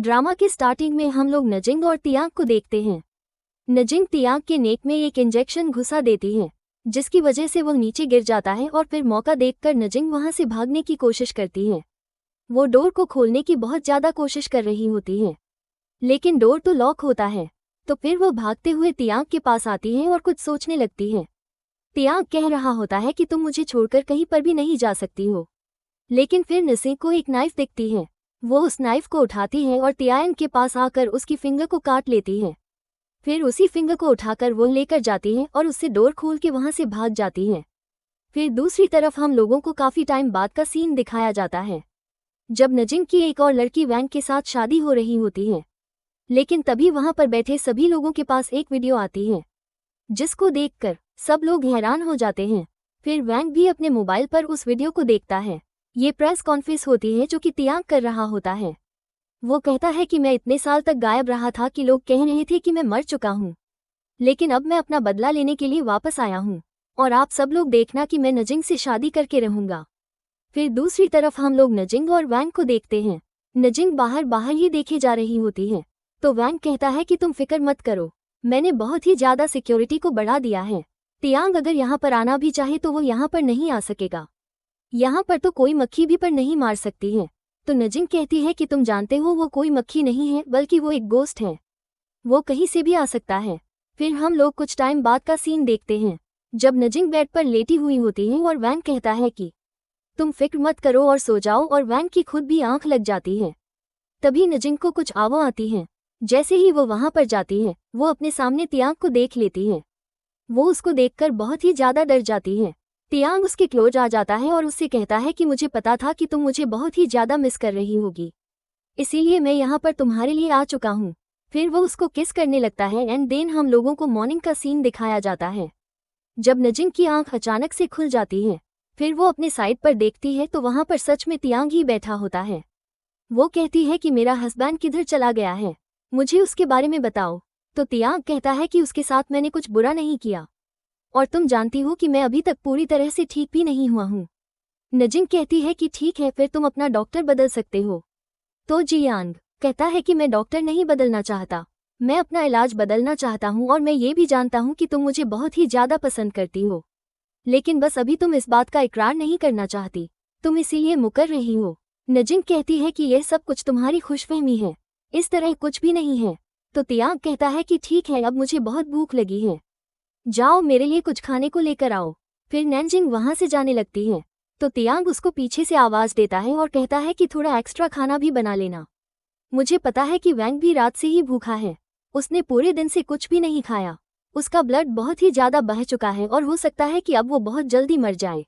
Drama के starting में हम लोग नजिंग और तियांग को देखते हैं। नजिंग तियांग के नेक में एक इंजेक्शन घुसा देती है, जिसकी वजह से वो नीचे गिर जाता है और फिर मौका देखकर नजिंग वहां से भागने की कोशिश करती है। वो डोर को खोलने की बहुत ज़्यादा कोशिश कर रही होती है, लेकिन डोर तो लॉक होता है। तो फिर वो भागते हुए तियांग के पास आती है और कुछ सोचने लगती है। तियांग कह रहा होता है कि तुम मुझे छोड़कर कहीं पर भी नहीं जा सकती हो, लेकिन फिर नजिंग को एक नाइफ दिखती है। वो उस नाइफ को उठाती है और तियांग के पास आकर उसकी फिंगर को काट लेती है। फिर उसी फिंगर को उठाकर वो लेकर जाती है और उससे डोर खोल के वहां से भाग जाती है। फिर दूसरी तरफ हम लोगों को काफ़ी टाइम बाद का सीन दिखाया जाता है, जब नजिंग की एक और लड़की वैंग के साथ शादी हो रही होती है। लेकिन तभी वहां पर बैठे सभी लोगों के पास एक वीडियो आती है, जिसको देखकर सब लोग हैरान हो जाते हैं। फिर वैंग भी अपने मोबाइल पर उस वीडियो को देखता है। ये प्रेस कॉन्फ्रेंस होती है जो कि तियांग कर रहा होता है। वो कहता है कि मैं इतने साल तक गायब रहा था कि लोग कह रहे थे कि मैं मर चुका हूँ, लेकिन अब मैं अपना बदला लेने के लिए वापस आया हूँ और आप सब लोग देखना कि मैं नजिंग से शादी करके रहूँगा। फिर दूसरी तरफ हम लोग नजिंग और वैंग को देखते हैं। नजिंग बाहर बाहर ही देखे जा रही होती है, तो वैंग कहता है कि तुम फिक्र मत करो, मैंने बहुत ही ज़्यादा सिक्योरिटी को बढ़ा दिया है। तियांग अगर यहाँ पर आना भी चाहे तो वो यहाँ पर नहीं आ सकेगा। यहाँ पर तो कोई मक्खी भी पर नहीं मार सकती है। तो नजिंग कहती है कि तुम जानते हो वो कोई मक्खी नहीं है, बल्कि वो एक गोस्ट है, वो कहीं से भी आ सकता है। फिर हम लोग कुछ टाइम बाद का सीन देखते हैं, जब नजिंग बेड पर लेटी हुई होती है और वैंग कहता है कि तुम फिक्र मत करो और सो जाओ, और वैंग की खुद भी आंख लग जाती है। तभी नजिंग को कुछ आवाज़ आती है। जैसे ही वो वहां पर जाती है, वो अपने सामने तियांग को देख लेती है। वो उसको देखकर बहुत ही ज़्यादा डर जाती है। तियांग उसके क्लोज आ जाता है और उससे कहता है कि मुझे पता था कि तुम मुझे बहुत ही ज़्यादा मिस कर रही होगी, इसीलिए मैं यहाँ पर तुम्हारे लिए आ चुका हूँ। फिर वो उसको किस करने लगता है एंड देन हम लोगों को मॉर्निंग का सीन दिखाया जाता है, जब नजिंग की आंख अचानक से खुल जाती है। फिर वो अपने साइड पर देखती है तो वहाँ पर सच में तियांग ही बैठा होता है। वो कहती है कि मेरा हस्बैंड किधर चला गया है, मुझे उसके बारे में बताओ। तो तियांग कहता है कि उसके साथ मैंने कुछ बुरा नहीं किया, और तुम जानती हो कि मैं अभी तक पूरी तरह से ठीक भी नहीं हुआ हूँ। नजिंग कहती है कि ठीक है, फिर तुम अपना डॉक्टर बदल सकते हो। तो जियांग कहता है कि मैं डॉक्टर नहीं बदलना चाहता, मैं अपना इलाज बदलना चाहता हूँ, और मैं ये भी जानता हूँ कि तुम मुझे बहुत ही ज़्यादा पसंद करती हो, लेकिन बस अभी तुम इस बात का इकरार नहीं करना चाहती, तुम इसीलिए मुकर रही हो। नजिंग कहती है कि यह सब कुछ तुम्हारी खुशफहमी है, इस तरह कुछ भी नहीं है। तो तियांग कहता है कि ठीक है, अब मुझे बहुत भूख लगी है, जाओ मेरे लिए कुछ खाने को लेकर आओ। फिर नैनजिंग वहां से जाने लगती है, तो तियांग उसको पीछे से आवाज़ देता है और कहता है कि थोड़ा एक्स्ट्रा खाना भी बना लेना। मुझे पता है कि वैंग भी रात से ही भूखा है, उसने पूरे दिन से कुछ भी नहीं खाया, उसका ब्लड बहुत ही ज़्यादा बह चुका है और हो सकता है कि अब वो बहुत जल्दी मर जाए,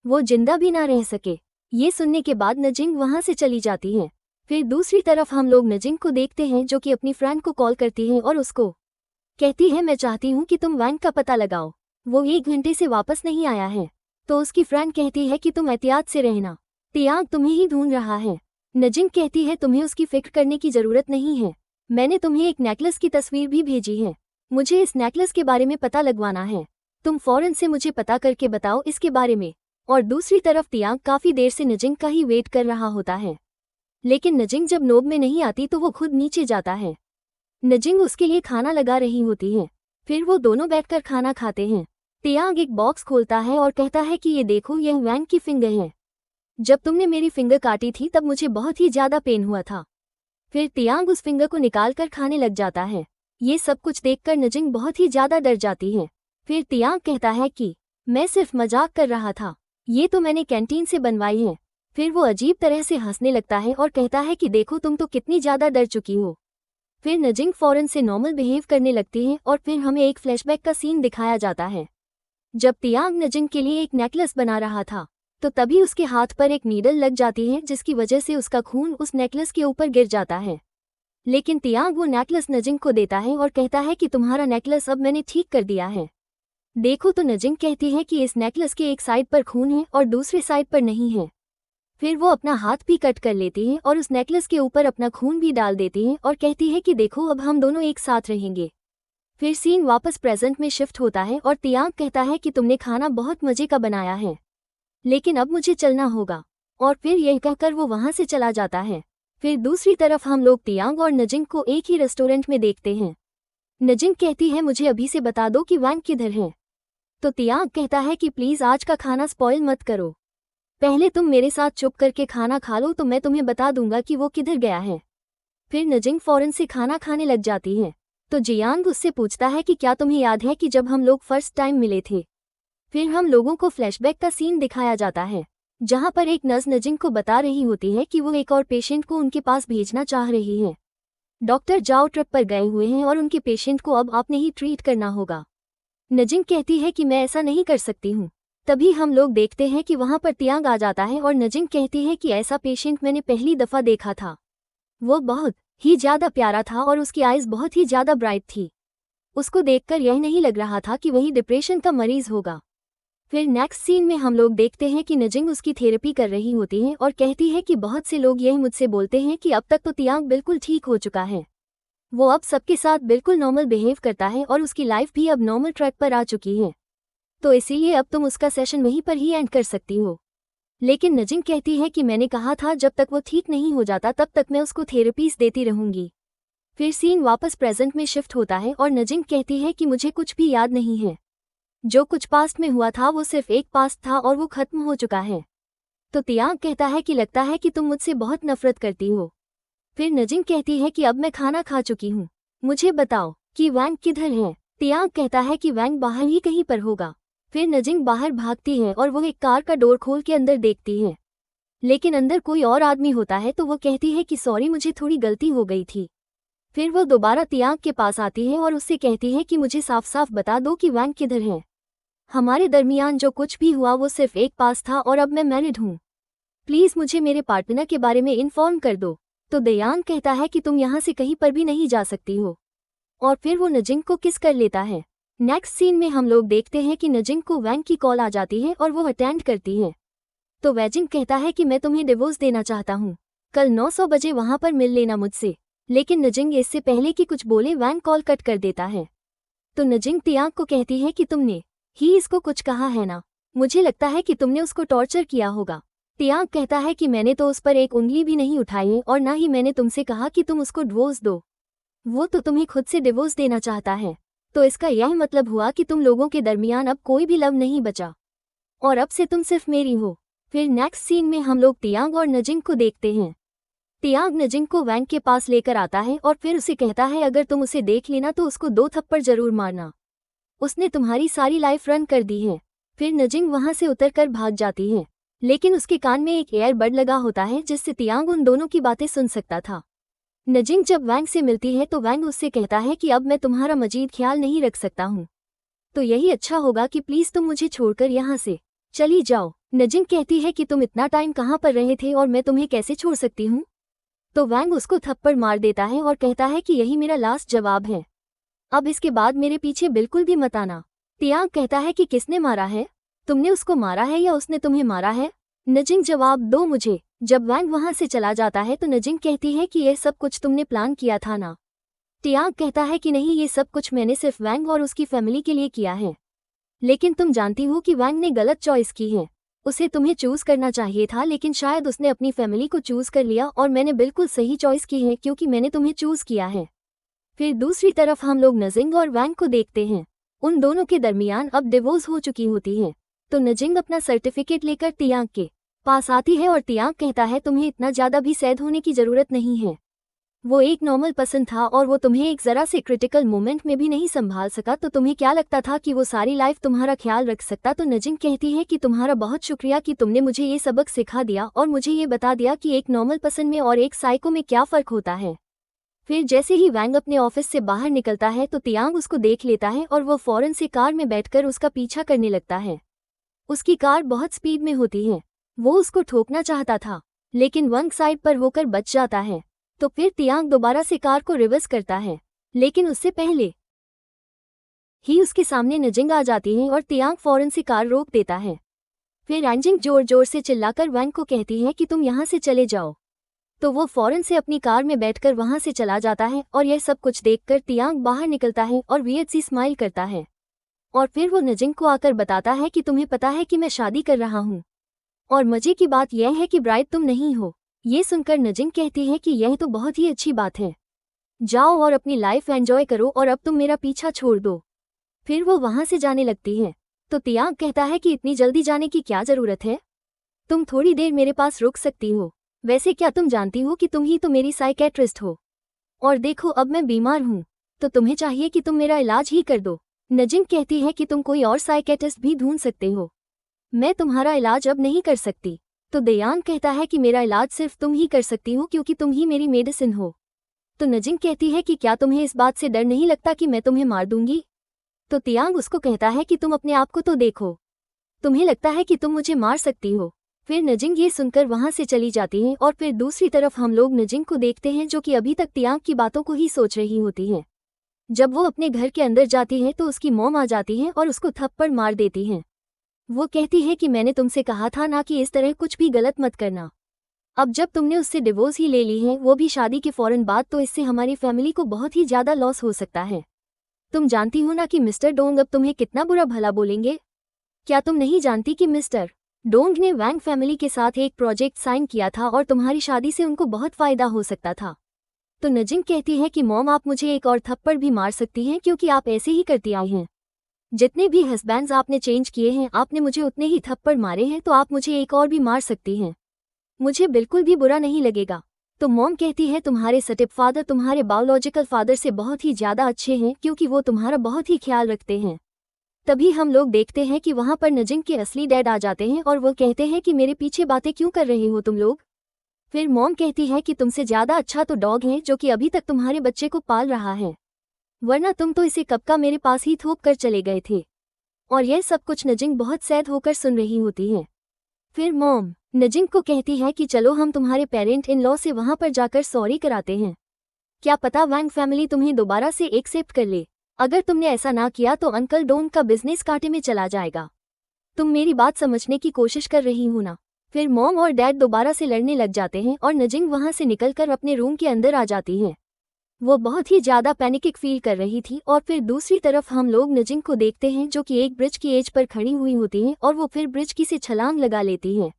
वो जिंदा भी ना रह सके। ये सुनने के बाद नजिंग वहां से चली जाती है। फिर दूसरी तरफ हम लोग नजिंग को देखते हैं, जो कि अपनी फ्रेंड को कॉल करती है और उसको कहती है मैं चाहती हूँ कि तुम वैंग का पता लगाओ, वो 1 घंटे से वापस नहीं आया है। तो उसकी फ्रेंड कहती है कि तुम एहतियात से रहना, तियांग तुम्हें ही ढूंढ रहा है। नजिंग कहती है तुम्हें उसकी फिक्र करने की ज़रूरत नहीं है, मैंने तुम्हें एक नेकलेस की तस्वीर भी भेजी है, मुझे इस नेकलेस के बारे में पता लगवाना है, तुम फौरन से मुझे पता करके बताओ इसके बारे में। और दूसरी तरफ तियांग काफ़ी देर से नजिंग का ही वेट कर रहा होता है, लेकिन नजिंग जब नोब में नहीं आती तो वो खुद नीचे जाता है। नजिंग उसके लिए खाना लगा रही होती है, फिर वो दोनों बैठकर खाना खाते हैं। तियांग एक बॉक्स खोलता है और कहता है कि ये देखो, यह वैंग की फिंगर है, जब तुमने मेरी फिंगर काटी थी तब मुझे बहुत ही ज़्यादा पेन हुआ था। फिर तियांग उस फिंगर को निकाल कर खाने लग जाता है। ये सब कुछ देखकर नजिंग बहुत ही ज़्यादा डर जाती है। फिर तियांग कहता है कि मैं सिर्फ मजाक कर रहा था, ये तो मैंने कैंटीन से बनवाई है। फिर वो अजीब तरह से हंसने लगता है और कहता है कि देखो तुम तो कितनी ज़्यादा डर चुकी हो। फिर नजिंग फौरन से नॉर्मल बिहेव करने लगती है और फिर हमें एक फ्लैशबैक का सीन दिखाया जाता है, जब तियांग नजिंग के लिए एक नेकलेस बना रहा था, तो तभी उसके हाथ पर एक नीडल लग जाती है, जिसकी वजह से उसका खून उस नेकलेस के ऊपर गिर जाता है। लेकिन तियांग वो नेकलेस नजिंग को देता है और कहता है कि तुम्हारा नेकलेस अब मैंने ठीक कर दिया है, देखो। तो नजिंग कहती है कि इस नेकलेस के एक साइड पर खून है और दूसरे साइड पर नहीं है। फिर वो अपना हाथ भी कट कर लेती है और उस नेकलेस के ऊपर अपना खून भी डाल देती है और कहती है कि देखो अब हम दोनों एक साथ रहेंगे। फिर सीन वापस प्रेजेंट में शिफ्ट होता है और तियांग कहता है कि तुमने खाना बहुत मज़े का बनाया है, लेकिन अब मुझे चलना होगा। और फिर यह कहकर वो वहाँ से चला जाता है। फिर दूसरी तरफ हम लोग तियांग और नजिंग को एक ही रेस्टोरेंट में देखते हैं। नजिंग कहती है मुझे अभी से बता दो कि वैंग किधर है। तो तियांग कहता है कि प्लीज आज का खाना स्पॉइल मत करो, पहले तुम मेरे साथ चुप करके खाना खा लो तो मैं तुम्हें बता दूंगा कि वो किधर गया है। फिर नजिंग फौरन से खाना खाने लग जाती है। तो जियांग उससे पूछता है कि क्या तुम्हें याद है कि जब हम लोग फर्स्ट टाइम मिले थे। फिर हम लोगों को फ्लैशबैक का सीन दिखाया जाता है जहां पर एक नर्स नजिंग को बता रही होती है कि वो एक और पेशेंट को उनके पास भेजना चाह रही है। डॉक्टर जाओ ट्रिप पर गए हुए हैं और उनके पेशेंट को अब आपने ही ट्रीट करना होगा। नजिंग कहती है कि मैं ऐसा नहीं कर सकती हूँ। तभी हम लोग देखते हैं कि वहां पर तियांग आ जाता है और नजिंग कहती है कि ऐसा पेशेंट मैंने पहली दफा देखा था। वो बहुत ही ज्यादा प्यारा था और उसकी आइज बहुत ही ज्यादा ब्राइट थी। उसको देखकर यह नहीं लग रहा था कि वही डिप्रेशन का मरीज होगा। फिर नेक्स्ट सीन में हम लोग देखते हैं कि नजिंग उसकी थेरेपी कर रही होती है और कहती है कि बहुत से लोग यही मुझसे बोलते हैं कि अब तक तो तियांग बिल्कुल ठीक हो चुका है, वो अब सबके साथ बिल्कुल नॉर्मल बिहेव करता है और उसकी लाइफ भी अब नॉर्मल ट्रैक पर आ चुकी है, तो इसीलिए अब तुम उसका सेशन वहीं पर ही एंड कर सकती हो। लेकिन नजिंग कहती है कि मैंने कहा था जब तक वो ठीक नहीं हो जाता तब तक मैं उसको थेरेपीज देती रहूंगी। फिर सीन वापस प्रेजेंट में शिफ्ट होता है और नजिंग कहती है कि मुझे कुछ भी याद नहीं है, जो कुछ पास्ट में हुआ था वो सिर्फ एक पास्ट था और वो खत्म हो चुका है। तो तियांग कहता है कि लगता है कि तुम मुझसे बहुत नफरत करती हो। फिर नजिंग कहती है कि अब मैं खाना खा चुकी हूँ, मुझे बताओ कि वैंग किधर है। तियांग कहता है कि वैंग बाहर ही कहीं पर होगा। फिर नजिंग बाहर भागती है और वो एक कार का डोर खोल के अंदर देखती है, लेकिन अंदर कोई और आदमी होता है तो वो कहती है कि सॉरी मुझे थोड़ी गलती हो गई थी। फिर वो दोबारा तियांग के पास आती है और उससे कहती है कि मुझे साफ साफ बता दो कि वैंग किधर है। हमारे दरमियान जो कुछ भी हुआ वो सिर्फ एक पास था और अब मैं मैरिड हूँ, प्लीज मुझे मेरे पार्टनर के बारे में इन्फॉर्म कर दो। तो दयांग कहता है कि तुम यहाँ से कहीं पर भी नहीं जा सकती हो, और फिर वो नजिंग को किस कर लेता है। नेक्स्ट सीन में हम लोग देखते हैं कि नजिंग को वैंग की कॉल आ जाती है और वो अटेंड करती है। तो वैजिंग कहता है कि मैं तुम्हें डिवोर्स देना चाहता हूँ, कल 900 बजे वहां पर मिल लेना मुझसे। लेकिन नजिंग इससे पहले कि कुछ बोले वैंग कॉल कट कर देता है। तो नजिंग तियांग को कहती है कि तुमने ही इसको कुछ कहा है ना, मुझे लगता है कि तुमने उसको टॉर्चर किया होगा। तियांग कहता है कि मैंने तो उस पर एक उंगली भी नहीं उठाई है और ना ही मैंने तुमसे कहा कि तुम उसको डिवोर्स दो, वो तो तुम्हें खुद से डिवोर्स देना चाहता है। तो इसका यह मतलब हुआ कि तुम लोगों के दरमियान अब कोई भी लव नहीं बचा और अब से तुम सिर्फ मेरी हो। फिर नेक्स्ट सीन में हम लोग तियांग और नजिंग को देखते हैं। तियांग नजिंग को वैंग के पास लेकर आता है और फिर उसे कहता है अगर तुम उसे देख लेना तो उसको 2 थप्पड़ जरूर मारना, उसने तुम्हारी सारी लाइफ रन कर दी है। फिर नजिंग वहां से उतरकर भाग जाती है, लेकिन उसके कान में एक एयरबड लगा होता है जिससे तियांग उन दोनों की बातें सुन सकता था। नजिंग जब वैंग से मिलती है तो वैंग उससे कहता है कि अब मैं तुम्हारा मजीद ख्याल नहीं रख सकता हूँ, तो यही अच्छा होगा कि प्लीज तुम मुझे छोड़कर यहाँ से चली जाओ। नजिंग कहती है कि तुम इतना टाइम कहाँ पर रहे थे और मैं तुम्हें कैसे छोड़ सकती हूँ। तो वैंग उसको थप्पड़ मार देता है और कहता है कि यही मेरा लास्ट जवाब है, अब इसके बाद मेरे पीछे बिल्कुल भी मत आना। तियांग कहता है कि किसने मारा है, तुमने उसको मारा है या उसने तुम्हें मारा है, नजिंग जवाब दो मुझे। जब वैंग वहां से चला जाता है तो नजिंग कहती है कि यह सब कुछ तुमने प्लान किया था ना। तियांग कहता है कि नहीं, ये सब कुछ मैंने सिर्फ वैंग और उसकी फैमिली के लिए किया है, लेकिन तुम जानती हो कि वैंग ने गलत चॉइस की है, उसे तुम्हें चूज करना चाहिए था लेकिन शायद उसने अपनी फैमिली को चूज कर लिया और मैंने बिल्कुल सही चॉइस की है क्योंकि मैंने तुम्हें चूज किया है। फिर दूसरी तरफ हम लोग नजिंग और वैंग को देखते हैं, उन दोनों के दरमियान अब डिवोर्स हो चुकी होती है। तो नजिंग अपना सर्टिफिकेट लेकर तियांग के पास आती है और तियांग कहता है तुम्हें इतना ज्यादा भी सैड होने की जरूरत नहीं है, वो एक नॉर्मल पसंद था और वो तुम्हें एक जरा से क्रिटिकल मोमेंट में भी नहीं संभाल सका, तो तुम्हें क्या लगता था कि वो सारी लाइफ तुम्हारा ख्याल रख सकता। तो नजिंग कहती है कि तुम्हारा बहुत शुक्रिया कि तुमने मुझे ये सबक सिखा दिया और मुझे ये बता दिया कि एक नॉर्मल पसंद में और एक साइको में क्या फ़र्क होता है। फिर जैसे ही वैंग अपने ऑफिस से बाहर निकलता है तो तियांग उसको देख लेता है और वो फौरन से कार में बैठकर उसका पीछा करने लगता है। उसकी कार बहुत स्पीड में होती है, वो उसको ठोकना चाहता था लेकिन वंग साइड पर होकर बच जाता है। तो फिर तियांग दोबारा से कार को रिवर्स करता है, लेकिन उससे पहले ही उसके सामने नजिंग आ जाती है और तियांग फौरन से कार रोक देता है। फिर एंजिंग जोर जोर से चिल्लाकर वैंग को कहती है कि तुम यहाँ से चले जाओ, तो वो फौरन से अपनी कार में बैठकर वहां से चला जाता है और यह सब कुछ देखकर तियांग बाहर निकलता है और वियर्ड सी स्माइल करता है और फिर वो नजिंग को आकर बताता है कि तुम्हें पता है कि मैं शादी कर रहा हूँ और मजे की बात यह है कि ब्राइड तुम नहीं हो। ये सुनकर नजिंग कहती है कि यह तो बहुत ही अच्छी बात है, जाओ और अपनी लाइफ एंजॉय करो और अब तुम मेरा पीछा छोड़ दो। फिर वो वहां से जाने लगती है। तो तियांग कहता है कि इतनी जल्दी जाने की क्या जरूरत है, तुम थोड़ी देर मेरे पास रुक सकती हो। वैसे क्या तुम जानती हो कि तुम ही तो मेरी साइकेट्रिस्ट हो, और देखो अब मैं बीमार हूँ, तो तुम्हें चाहिए कि तुम मेरा इलाज ही कर दो। नजिंग कहती है कि तुम कोई और साइकेट्रिस्ट भी ढूंढ सकते हो, मैं तुम्हारा इलाज अब नहीं कर सकती। तो तियांग कहता है कि मेरा इलाज सिर्फ तुम ही कर सकती हो क्योंकि तुम ही मेरी मेडिसिन हो। तो नजिंग कहती है कि क्या तुम्हें इस बात से डर नहीं लगता कि मैं तुम्हें मार दूंगी। तो तियांग उसको कहता है कि तुम अपने आप को तो देखो, तुम्हें लगता है कि तुम मुझे मार सकती हो। फिर नजिंग ये सुनकर वहां से चली जाती है और फिर दूसरी तरफ हम लोग नजिंग को देखते हैं जो कि अभी तक तियांग की बातों को ही सोच रही होती है। जब वो अपने घर के अंदर जाती है तो उसकी मॉम आ जाती है और उसको थप्पड़ मार देती है। वो कहती है कि मैंने तुमसे कहा था ना कि इस तरह कुछ भी गलत मत करना। अब जब तुमने उससे डिवोर्स ही ले ली है, वो भी शादी के फौरन बाद, तो इससे हमारी फैमिली को बहुत ही ज्यादा लॉस हो सकता है। तुम जानती हो ना कि मिस्टर डोंग अब तुम्हें कितना बुरा भला बोलेंगे। क्या तुम नहीं जानती कि मिस्टर डोंग ने वैंग फैमिली के साथ एक प्रोजेक्ट साइन किया था और तुम्हारी शादी से उनको बहुत फायदा हो सकता था। तो नजिंग कहती है कि मॉम आप मुझे एक और थप्पड़ भी मार सकती हैं क्योंकि आप ऐसे ही करती आई हैं। जितने भी हस्बैंड्स आपने चेंज किए हैं आपने मुझे उतने ही थप्पड़ मारे हैं, तो आप मुझे एक और भी मार सकती हैं, मुझे बिल्कुल भी बुरा नहीं लगेगा। तो मॉम कहती है तुम्हारे स्टेप फादर तुम्हारे बायोलॉजिकल फादर से बहुत ही ज्यादा अच्छे हैं क्योंकि वो तुम्हारा बहुत ही ख्याल रखते हैं। तभी हम लोग देखते हैं कि वहां पर नजिंग के असली डैड आ जाते हैं और वो कहते हैं कि मेरे पीछे बातें क्यों कर रहे हो तुम लोग। फिर मॉम कहती है कि तुमसे ज्यादा अच्छा तो डॉग है जो कि अभी तक तुम्हारे बच्चे को पाल रहा है, वरना तुम तो इसे कब का मेरे पास ही थोप कर चले गए थे। और यह सब कुछ नजिंग बहुत सैड होकर सुन रही होती है। फिर मॉम नजिंग को कहती है कि चलो हम तुम्हारे पेरेंट इन लॉ से वहां पर जाकर सॉरी कराते हैं, क्या पता वैंग फैमिली तुम्हें दोबारा से एक्सेप्ट कर ले। अगर तुमने ऐसा ना किया तो अंकल डोंग का बिजनेस कांटे में चला जाएगा। तुम मेरी बात समझने की कोशिश कर रही हो ना। फिर मॉम और डैड दोबारा से लड़ने लग जाते हैं और नजिंग वहां से निकलकर अपने रूम के अंदर आ जाती है। वो बहुत ही ज्यादा पैनिक फील कर रही थी। और फिर दूसरी तरफ हम लोग नजिंग को देखते हैं जो कि एक ब्रिज की एज पर खड़ी हुई होती है और वो फिर ब्रिज की से छलांग लगा लेती है।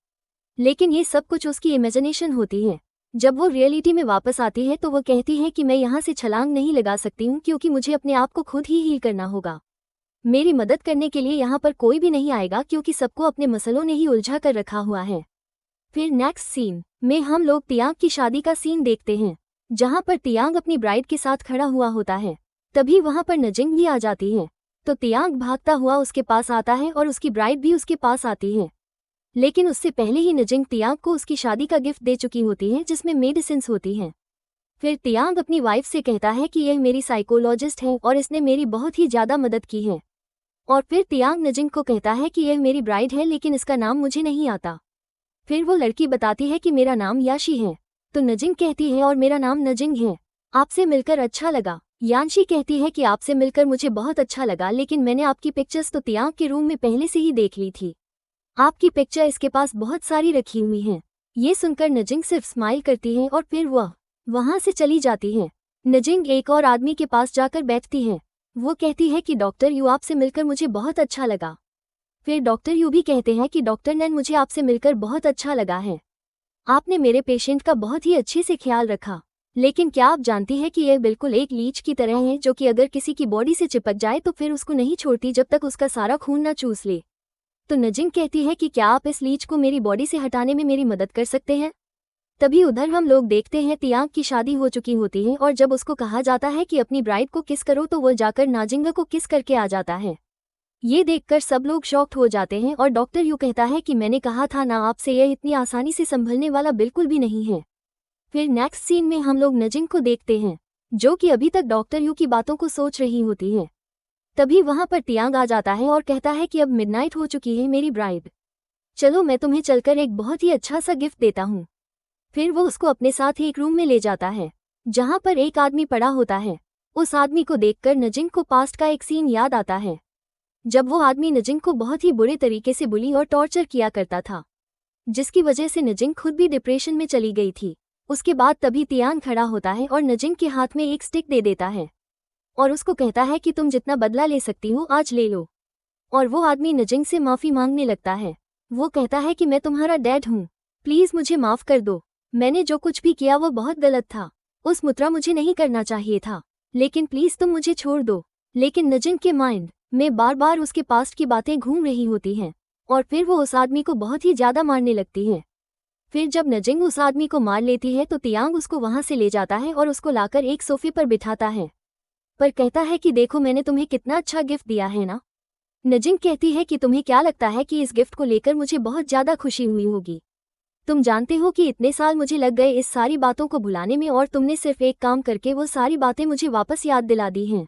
लेकिन ये सब कुछ उसकी इमेजिनेशन होती है। जब वो रियलिटी में वापस आती है तो वो कहती है कि मैं यहाँ से छलांग नहीं लगा सकती हूँ क्योंकि मुझे अपने आप को खुद ही हील करना होगा। मेरी मदद करने के लिए यहाँ पर कोई भी नहीं आएगा क्योंकि सबको अपने मसलों ने ही उलझा कर रखा हुआ है। फिर नेक्स्ट सीन में हम लोग तियांग की शादी का सीन देखते हैं जहाँ पर तियांग अपनी ब्राइड के साथ खड़ा हुआ होता है। तभी वहाँ पर नजिंग भी आ जाती है। तो तियांग भागता हुआ उसके पास आता है और उसकी ब्राइड भी उसके पास आती है। लेकिन उससे पहले ही नजिंग तियांग को उसकी शादी का गिफ्ट दे चुकी होती है जिसमें मेडिसिन्स होती हैं। फिर तियांग अपनी वाइफ से कहता है कि यह मेरी साइकोलॉजिस्ट है और इसने मेरी बहुत ही ज़्यादा मदद की है। और फिर तियांग नजिंग को कहता है कि यह मेरी ब्राइड है लेकिन इसका नाम मुझे नहीं आता। फिर वो लड़की बताती है कि मेरा नाम याशी है। तो नजिंग कहती है और मेरा नाम नजिंग है, आपसे मिलकर अच्छा लगा। यानशी कहती है कि आपसे मिलकर मुझे बहुत अच्छा लगा लेकिन मैंने आपकी पिक्चर्स तो तियांग के रूम में पहले से ही देख ली थी, आपकी पिक्चर इसके पास बहुत सारी रखी हुई हैं। ये सुनकर नजिंग सिर्फ स्माइल करती है और फिर वह वहां से चली जाती है। नजिंग एक और आदमी के पास जाकर बैठती है। वो कहती है कि डॉक्टर यू आपसे मिलकर मुझे बहुत अच्छा लगा। फिर डॉक्टर यू भी कहते हैं कि डॉक्टर नैन मुझे आपसे मिलकर बहुत अच्छा लगा है, आपने मेरे पेशेंट का बहुत ही अच्छे से ख्याल रखा। लेकिन क्या आप जानती हैं कि यह बिल्कुल एक लीच की तरह है जो कि अगर किसी की बॉडी से चिपक जाए तो फिर उसको नहीं छोड़ती जब तक उसका सारा खून ना चूस ले। तो नजिंग कहती है कि क्या आप इस लीच को मेरी बॉडी से हटाने में मेरी मदद कर सकते हैं। तभी उधर हम लोग देखते हैं तियांग की शादी हो चुकी होती है और जब उसको कहा जाता है कि अपनी ब्राइड को किस करो तो वो जाकर नाजिंगा को किस करके आ जाता है। ये देखकर सब लोग शॉक्ड हो जाते हैं और डॉक्टर यू कहता है कि मैंने कहा था ना आपसे, यह इतनी आसानी से संभलने वाला बिल्कुल भी नहीं है। फिर नेक्स्ट सीन में हम लोग नजिंग को देखते हैं जो कि अभी तक डॉक्टर यू की बातों को सोच रही होती है। तभी वहां पर तियांग आ जाता है और कहता है कि अब मिडनाइट हो चुकी है मेरी ब्राइड, चलो मैं तुम्हें चलकर एक बहुत ही अच्छा सा गिफ्ट देता हूँ। फिर वो उसको अपने साथ ही एक रूम में ले जाता है जहाँ पर एक आदमी पड़ा होता है। उस आदमी को देखकर नजिंग को पास्ट का एक सीन याद आता है जब वो आदमी नजिंग को बहुत ही बुरे तरीके से बुली और टॉर्चर किया करता था, जिसकी वजह से नजिंग खुद भी डिप्रेशन में चली गई थी। उसके बाद तभी तियांग खड़ा होता है और नजिंग के हाथ में एक स्टिक दे देता है और उसको कहता है कि तुम जितना बदला ले सकती हो आज ले लो। और वो आदमी नजिंग से माफ़ी मांगने लगता है। वो कहता है कि मैं तुम्हारा डैड हूँ, प्लीज़ मुझे माफ़ कर दो। मैंने जो कुछ भी किया वो बहुत गलत था। उस मुद्रा मुझे नहीं करना चाहिए था, लेकिन प्लीज तुम मुझे छोड़ दो। लेकिन नजिंग के माइंड में बार बार उसके पास्ट की बातें घूम रही होती हैं और फिर वो उस आदमी को बहुत ही ज्यादा मारने लगती है। फिर जब नजिंग उस आदमी को मार लेती है तो तियांग उसको वहां से ले जाता है और उसको लाकर एक सोफे पर बिठाता है, पर कहता है कि देखो मैंने तुम्हें कितना अच्छा गिफ्ट दिया है ना। नजिंग कहती है कि तुम्हें क्या लगता है कि इस गिफ्ट को लेकर मुझे बहुत ज्यादा खुशी हुई होगी। तुम जानते हो कि इतने साल मुझे लग गए इस सारी बातों को भुलाने में और तुमने सिर्फ एक काम करके वो सारी बातें मुझे वापस याद दिला दी हैं।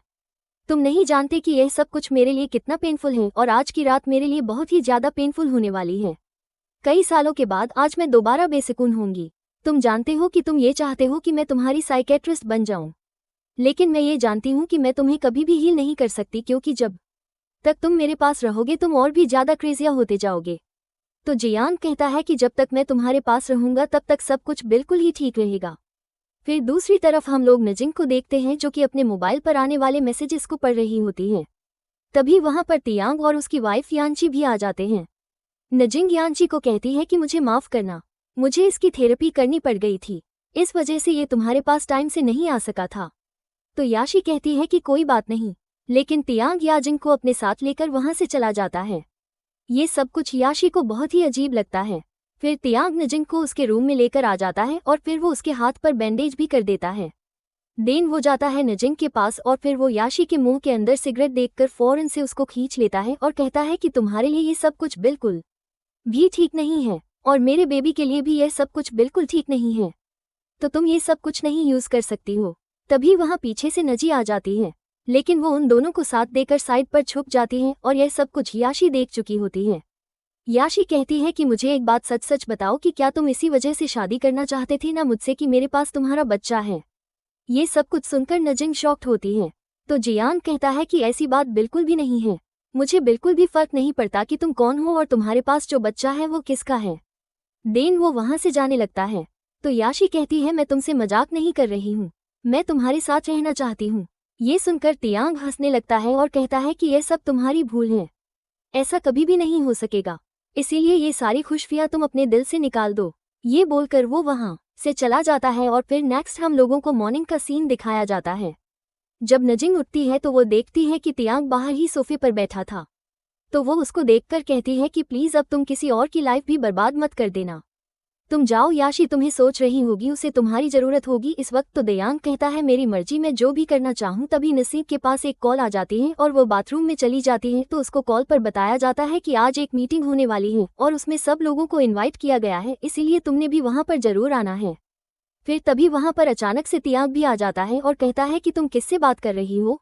तुम नहीं जानते कि यह सब कुछ मेरे लिए कितना पेनफुल है और आज की रात मेरे लिए बहुत ही ज्यादा पेनफुल होने वाली है। कई सालों के बाद आज मैं दोबारा बेसुकून होंगी। तुम जानते हो कि तुम ये चाहते हो कि मैं तुम्हारी साइकेट्रिस्ट बन जाऊं, लेकिन मैं ये जानती हूं कि मैं तुम्हें कभी भी हील नहीं कर सकती, क्योंकि जब तक तुम मेरे पास रहोगे तुम और भी ज्यादा क्रेजिया होते जाओगे। तो जियांग कहता है कि जब तक मैं तुम्हारे पास रहूंगा तब तक सब कुछ बिल्कुल ही ठीक रहेगा। फिर दूसरी तरफ हम लोग नजिंग को देखते हैं जो कि अपने मोबाइल पर आने वाले मैसेजेस को पढ़ रही होती है। तभी वहां पर तियांग और उसकी वाइफ यांची भी आ जाते हैं। नजिंग यांची को कहती है कि मुझे माफ करना, मुझे इसकी थेरेपी करनी पड़ गई थी, इस वजह से ये तुम्हारे पास टाइम से नहीं आ सका था। तो याशी कहती है कि कोई बात नहीं, लेकिन तियांग याजिंग को अपने साथ लेकर वहां से चला जाता है। ये सब कुछ याशी को बहुत ही अजीब लगता है। फिर तियांग नजिंग को उसके रूम में लेकर आ जाता है और फिर वो उसके हाथ पर बैंडेज भी कर देता है। देन वो जाता है नजिंग के पास और फिर वो याशी के मुंह के अंदर सिगरेट देखकर फौरन से उसको खींच लेता है और कहता है कि तुम्हारे लिए ये सब कुछ बिल्कुल भी ठीक नहीं है और मेरे बेबी के लिए भी यह सब कुछ बिल्कुल ठीक नहीं है, तो तुम ये सब कुछ नहीं यूज कर सकती हो। तभी वहां पीछे से नजी आ जाती है, लेकिन वो उन दोनों को साथ देकर साइड पर छुप जाती है और यह सब कुछ याशी देख चुकी होती है। याशी कहती है कि मुझे एक बात सच सच बताओ कि क्या तुम इसी वजह से शादी करना चाहते थे ना मुझसे कि मेरे पास तुम्हारा बच्चा है। ये सब कुछ सुनकर नजिंग शॉक्ड होती है। तो जियांग कहता है कि ऐसी बात बिल्कुल भी नहीं है, मुझे बिल्कुल भी फर्क नहीं पड़ता कि तुम कौन हो और तुम्हारे पास जो बच्चा है वो किसका है। देन वो वहां से जाने लगता है। तो याशी कहती है मैं तुमसे मजाक नहीं कर रही हूँ, मैं तुम्हारे साथ रहना चाहती हूँ। ये सुनकर तियांग हंसने लगता है और कहता है कि यह सब तुम्हारी भूल है, ऐसा कभी भी नहीं हो सकेगा, इसीलिए ये सारी खुशफियां तुम अपने दिल से निकाल दो। ये बोलकर वो वहां से चला जाता है और फिर नेक्स्ट हम लोगों को मॉर्निंग का सीन दिखाया जाता है। जब नजिंग उठती है तो वो देखती है कि तियांग बाहर ही सोफे पर बैठा था। तो वो उसको देखकर कहती है कि प्लीज अब तुम किसी और की लाइफ भी बर्बाद मत कर देना, तुम जाओ, याशी तुम्हें सोच रही होगी, उसे तुम्हारी जरूरत होगी इस वक्त। तो दयांग कहता है मेरी मर्जी, मैं जो भी करना चाहूँ। तभी नसीब के पास एक कॉल आ जाती है और वो बाथरूम में चली जाती है। तो उसको कॉल पर बताया जाता है कि आज एक मीटिंग होने वाली है और उसमें सब लोगों को इन्वाइट किया गया है, इसीलिए तुमने भी वहां पर जरूर आना है। फिर तभी वहां पर अचानक से तियांग भी आ जाता है और कहता है कि तुम किससे बात कर रही हो।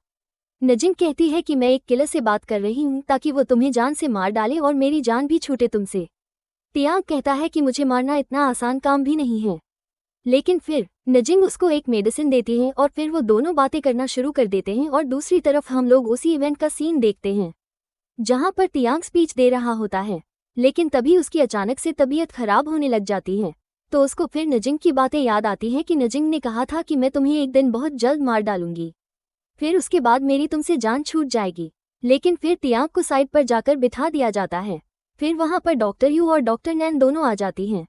नजिंग कहती है कि मैं एक किलर से बात कर रही हूँ ताकि वो तुम्हें जान से मार डाले और मेरी जान भी छूटे तुमसे। तियांग कहता है कि मुझे मारना इतना आसान काम भी नहीं है, लेकिन फिर नजिंग उसको एक मेडिसिन देती है और फिर वो दोनों बातें करना शुरू कर देते हैं। और दूसरी तरफ हम लोग उसी इवेंट का सीन देखते हैं जहां पर तियांग स्पीच दे रहा होता है, लेकिन तभी उसकी अचानक से तबीयत खराब होने लग जाती है। तो उसको फिर नजिंग की बातें याद आती हैं कि नजिंग ने कहा था कि मैं तुम्हें एक दिन बहुत जल्द मार डालूंगी, फिर उसके बाद मेरी तुमसे जान छूट जाएगी। लेकिन फिर तियांग को साइड पर जाकर बिठा दिया जाता है। फिर वहां पर डॉक्टर यू और डॉक्टर नैन दोनों आ जाती हैं।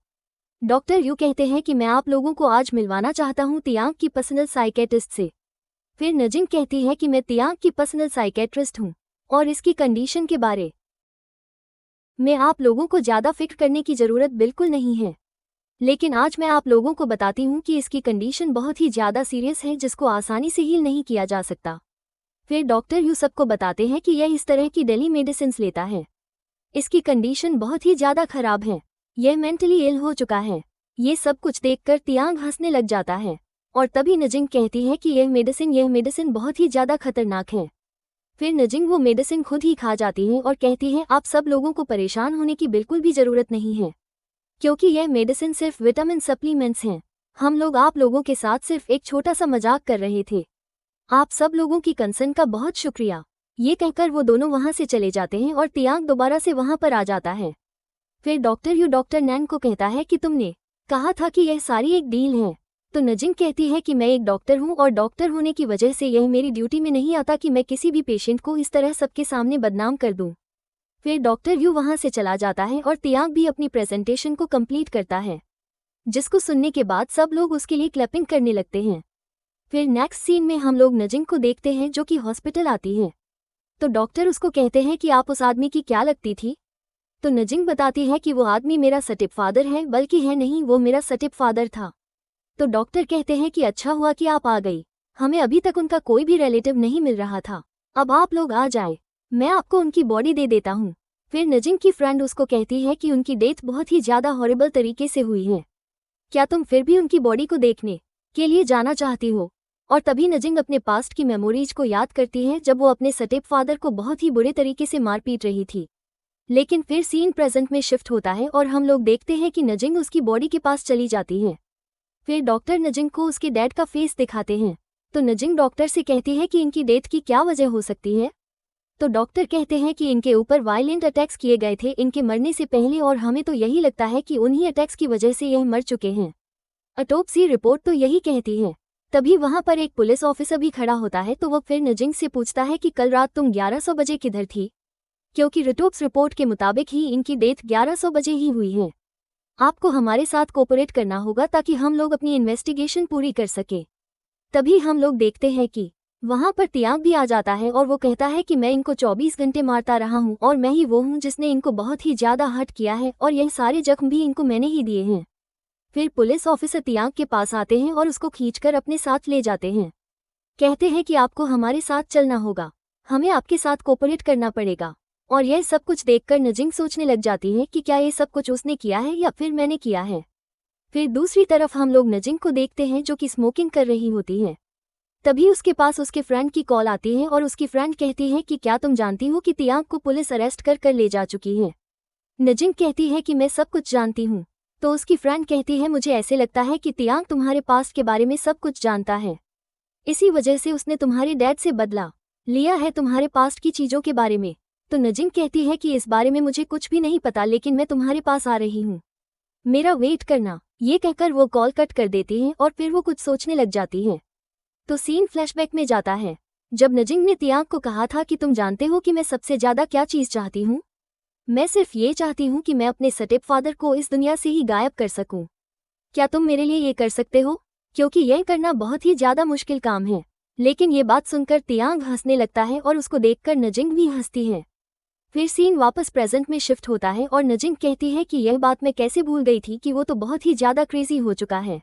डॉक्टर यू कहते हैं कि मैं आप लोगों को आज मिलवाना चाहता हूं तियांग की पर्सनल साइकेट्रिस्ट से। फिर नजिंग कहती है कि मैं तियांग की पर्सनल साइकेट्रिस्ट हूं और इसकी कंडीशन के बारे में आप लोगों को ज्यादा फिक्र करने की जरूरत बिल्कुल नहीं है, लेकिन आज मैं आप लोगों को बताती हूं कि इसकी कंडीशन बहुत ही ज्यादा सीरियस है जिसको आसानी से हील नहीं किया जा सकता। फिर डॉक्टर यू सबको बताते हैं कि यह इस तरह की डेली मेडिसिन लेता है, इसकी कंडीशन बहुत ही ज्यादा खराब है, यह मेंटली इल हो चुका है। ये सब कुछ देखकर तियांग हंसने लग जाता है और तभी नजिंग कहती है कि यह मेडिसिन बहुत ही ज्यादा खतरनाक है। फिर नजिंग वो मेडिसिन खुद ही खा जाती है और कहती है आप सब लोगों को परेशान होने की बिल्कुल भी जरूरत नहीं है, क्योंकि यह मेडिसिन सिर्फ विटामिन सप्लीमेंट्स हैं। हम लोग आप लोगों के साथ सिर्फ एक छोटा सा मजाक कर रहे थे, आप सब लोगों की कंसर्न का बहुत शुक्रिया। ये कहकर वो दोनों वहां से चले जाते हैं और तियांग दोबारा से वहां पर आ जाता है। फिर डॉक्टर यू डॉक्टर नैन को कहता है कि तुमने कहा था कि यह सारी एक डील है। तो नजिंग कहती है कि मैं एक डॉक्टर हूं और डॉक्टर होने की वजह से यह मेरी ड्यूटी में नहीं आता कि मैं किसी भी पेशेंट को इस तरह सबके सामने बदनाम कर दूं। फिर डॉक्टर यू वहां से चला जाता है और तियांग भी अपनी प्रेजेंटेशन को कंप्लीट करता है। जिसको सुनने के बाद सब लोग उसके लिए क्लैपिंग करने लगते हैं। फिर नेक्स्ट सीन में हम लोग नजिंग को देखते हैं जो कि हॉस्पिटल आती है। तो डॉक्टर उसको कहते हैं कि आप उस आदमी की क्या लगती थी। तो नजिंग बताती है कि वो आदमी मेरा स्टेप फादर है, बल्कि है नहीं, वो मेरा स्टेप फादर था। तो डॉक्टर कहते हैं कि अच्छा हुआ कि आप आ गई, हमें अभी तक उनका कोई भी रिलेटिव नहीं मिल रहा था, अब आप लोग आ जाए, मैं आपको उनकी बॉडी दे देता हूँ। फिर नजिंग की फ्रेंड उसको कहती है कि उनकी डेथ बहुत ही ज़्यादा हॉरिबल तरीके से हुई है, क्या तुम फिर भी उनकी बॉडी को देखने के लिए जाना चाहती हो। और तभी नजिंग अपने पास्ट की मेमोरीज को याद करती है जब वो अपने स्टेप फादर को बहुत ही बुरे तरीके से मार पीट रही थी। लेकिन फिर सीन प्रेजेंट में शिफ्ट होता है और हम लोग देखते हैं कि नजिंग उसकी बॉडी के पास चली जाती है। फिर डॉक्टर नजिंग को उसके डैड का फेस दिखाते हैं। तो नजिंग डॉक्टर से कहती है कि इनकी डेथ की क्या वजह हो सकती है। तो डॉक्टर कहते हैं कि इनके ऊपर वायलेंट अटैक्स किए गए थे इनके मरने से पहले, और हमें तो यही लगता है कि उन्हीं अटैक्स की वजह से यह मर चुके हैं। ऑटोप्सी रिपोर्ट तो यही कहती है। तभी वहां पर एक पुलिस ऑफिसर भी खड़ा होता है। तो वो फिर नजिंग से पूछता है कि कल रात तुम 1100 बजे किधर थी, क्योंकि ऑटोप्सी रिपोर्ट के मुताबिक ही इनकी डेथ 1100 बजे ही हुई है। आपको हमारे साथ कोऑपरेट करना होगा ताकि हम लोग अपनी इन्वेस्टिगेशन पूरी कर सके। तभी हम लोग देखते हैं कि वहां पर तियांग भी आ जाता है और वो कहता है कि मैं इनको 24 घंटे मारता रहा हूं और मैं ही वो हूं जिसने इनको बहुत ही ज़्यादा हर्ट किया है, और यह सारे जख्म भी इनको मैंने ही दिए हैं। फिर पुलिस ऑफिसर तियांग के पास आते हैं और उसको खींचकर अपने साथ ले जाते हैं। कहते हैं कि आपको हमारे साथ चलना होगा, हमें आपके साथ कोऑपरेट करना पड़ेगा। और यह सब कुछ देखकर नजिंग सोचने लग जाती है कि क्या ये सब कुछ उसने किया है या फिर मैंने किया है। फिर दूसरी तरफ हम लोग नजिंग को देखते हैं जो कि स्मोकिंग कर रही होती है। तभी उसके पास उसके फ्रेंड की कॉल आती है और उसकी फ्रेंड कहती है कि क्या तुम जानती हो कि तियांग को पुलिस अरेस्ट कर ले जा चुकी है। नजिंग कहती है कि मैं सब कुछ जानती हूँ। तो उसकी फ्रेंड कहती है मुझे ऐसे लगता है कि तियांग तुम्हारे पास्ट के बारे में सब कुछ जानता है, इसी वजह से उसने तुम्हारे डैड से बदला लिया है तुम्हारे पास्ट की चीज़ों के बारे में। तो नजिंग कहती है कि इस बारे में मुझे कुछ भी नहीं पता, लेकिन मैं तुम्हारे पास आ रही हूँ, मेरा वेट करना। ये कहकर वो कॉल कट कर देती है और फिर वो कुछ सोचने लग जाती है। तो सीन फ्लैशबैक में जाता है जब नजिंग ने तियांग को कहा था कि तुम जानते हो कि मैं सबसे ज़्यादा क्या चीज़ चाहती हूँ, मैं सिर्फ ये चाहती हूँ कि मैं अपने स्टेप फादर को इस दुनिया से ही गायब कर सकूँ। क्या तुम मेरे लिए ये कर सकते हो, क्योंकि यह करना बहुत ही ज़्यादा मुश्किल काम है। लेकिन ये बात सुनकर तियांग हंसने लगता है और उसको देखकर नजिंग भी हंसती है। फिर सीन वापस प्रेजेंट में शिफ्ट होता है और नजिंग कहती है कि यह बात मैं कैसे भूल गई थी कि वो तो बहुत ही ज़्यादा क्रेजी हो चुका है,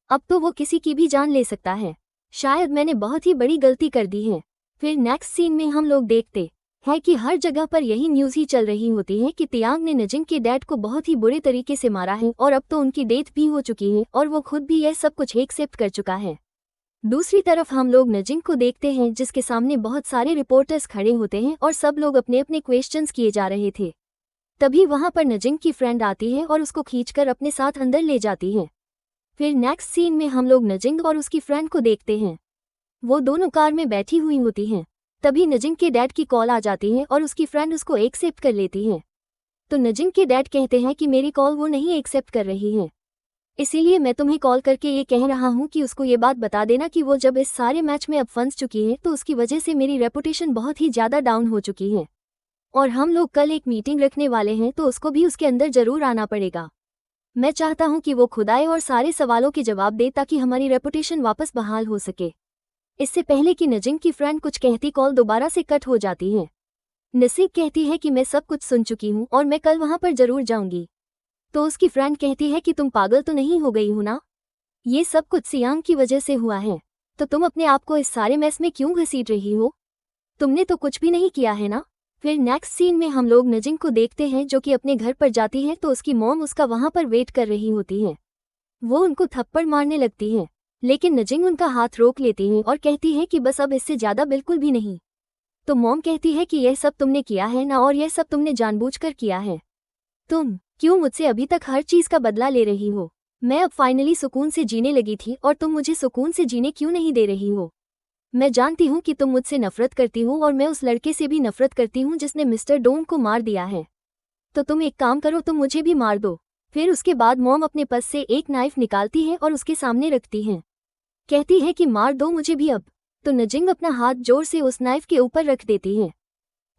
अब तो वो किसी की भी जान ले सकता है, शायद मैंने बहुत ही बड़ी गलती कर दी है। फिर नेक्स्ट सीन में हम लोग देखते हैं कि हर जगह पर यही न्यूज़ ही चल रही होती है कि तियांग ने नजिंग के डैड को बहुत ही बुरे तरीके से मारा है और अब तो उनकी डेथ भी हो चुकी है और वो खुद भी यह सब कुछ एक्सेप्ट कर चुका है। दूसरी तरफ हम लोग नजिंग को देखते हैं जिसके सामने बहुत सारे रिपोर्टर्स खड़े होते हैं और सब लोग अपने अपने क्वेश्चंस किए जा रहे थे। तभी वहां पर नजिंग की फ्रेंड आती है और उसको खींचकर अपने साथ अंदर ले जाती है। फिर नेक्स्ट सीन में हम लोग नजिंग और उसकी फ्रेंड को देखते हैं, वो दोनों कार में बैठी हुई होती हैं। तभी नजिंग के डैड की कॉल आ जाती है और उसकी फ्रेंड उसको एक्सेप्ट कर लेती है। तो नजिंग के डैड कहते हैं कि मेरी कॉल वो नहीं एक्सेप्ट कर रही है, इसीलिए मैं तुम्हें कॉल करके ये कह रहा हूँ कि उसको ये बात बता देना कि वो जब इस सारे मैच में अब फंस चुकी है तो उसकी वजह से मेरी रेपुटेशन बहुत ही ज़्यादा डाउन हो चुकी है, और हम लोग कल एक मीटिंग रखने वाले हैं तो उसको भी उसके अंदर ज़रूर आना पड़ेगा। मैं चाहता हूँ कि वो खुद आए और सारे सवालों के जवाब दे ताकि हमारी रेपुटेशन वापस बहाल हो सके। इससे पहले कि नजिंग की फ्रेंड कुछ कहती कॉल दोबारा से कट हो जाती है। नसीब कहती है कि मैं सब कुछ सुन चुकी हूँ और मैं कल वहाँ पर ज़रूर जाऊँगी। तो उसकी फ्रेंड कहती है कि तुम पागल तो नहीं हो गई हो ना, ये सब कुछ सियांग की वजह से हुआ है, तो तुम अपने आप को इस सारे मैस में क्यों घसीट रही हो, तुमने तो कुछ भी नहीं किया है ना। फिर नेक्स्ट सीन में हम लोग नजिंग को देखते हैं जो कि अपने घर पर जाती है तो उसकी मॉम उसका वहाँ पर वेट कर रही होती है। वो उनको थप्पड़ मारने लगती है, लेकिन नजिंग उनका हाथ रोक लेती है और कहती है कि बस अब इससे ज़्यादा बिल्कुल भी नहीं। तो मॉम कहती है कि यह सब तुमने किया है ना, और यह सब तुमने जानबूझकर किया है। तुम क्यों मुझसे अभी तक हर चीज़ का बदला ले रही हो, मैं अब फाइनली सुकून से जीने लगी थी और तुम मुझे सुकून से जीने क्यों नहीं दे रही हो। मैं जानती हूँ कि तुम मुझसे नफरत करती हो और मैं उस लड़के से भी नफरत करती हूँ जिसने मिस्टर डोंग को मार दिया है, तो तुम एक काम करो, तुम मुझे भी मार दो। फिर उसके बाद मॉम अपने पर्स से एक नाइफ निकालती है और उसके सामने रखती है, कहती है कि मार दो मुझे भी अब। तो नजिंग अपना हाथ जोर से उस नाइफ के ऊपर रख देती है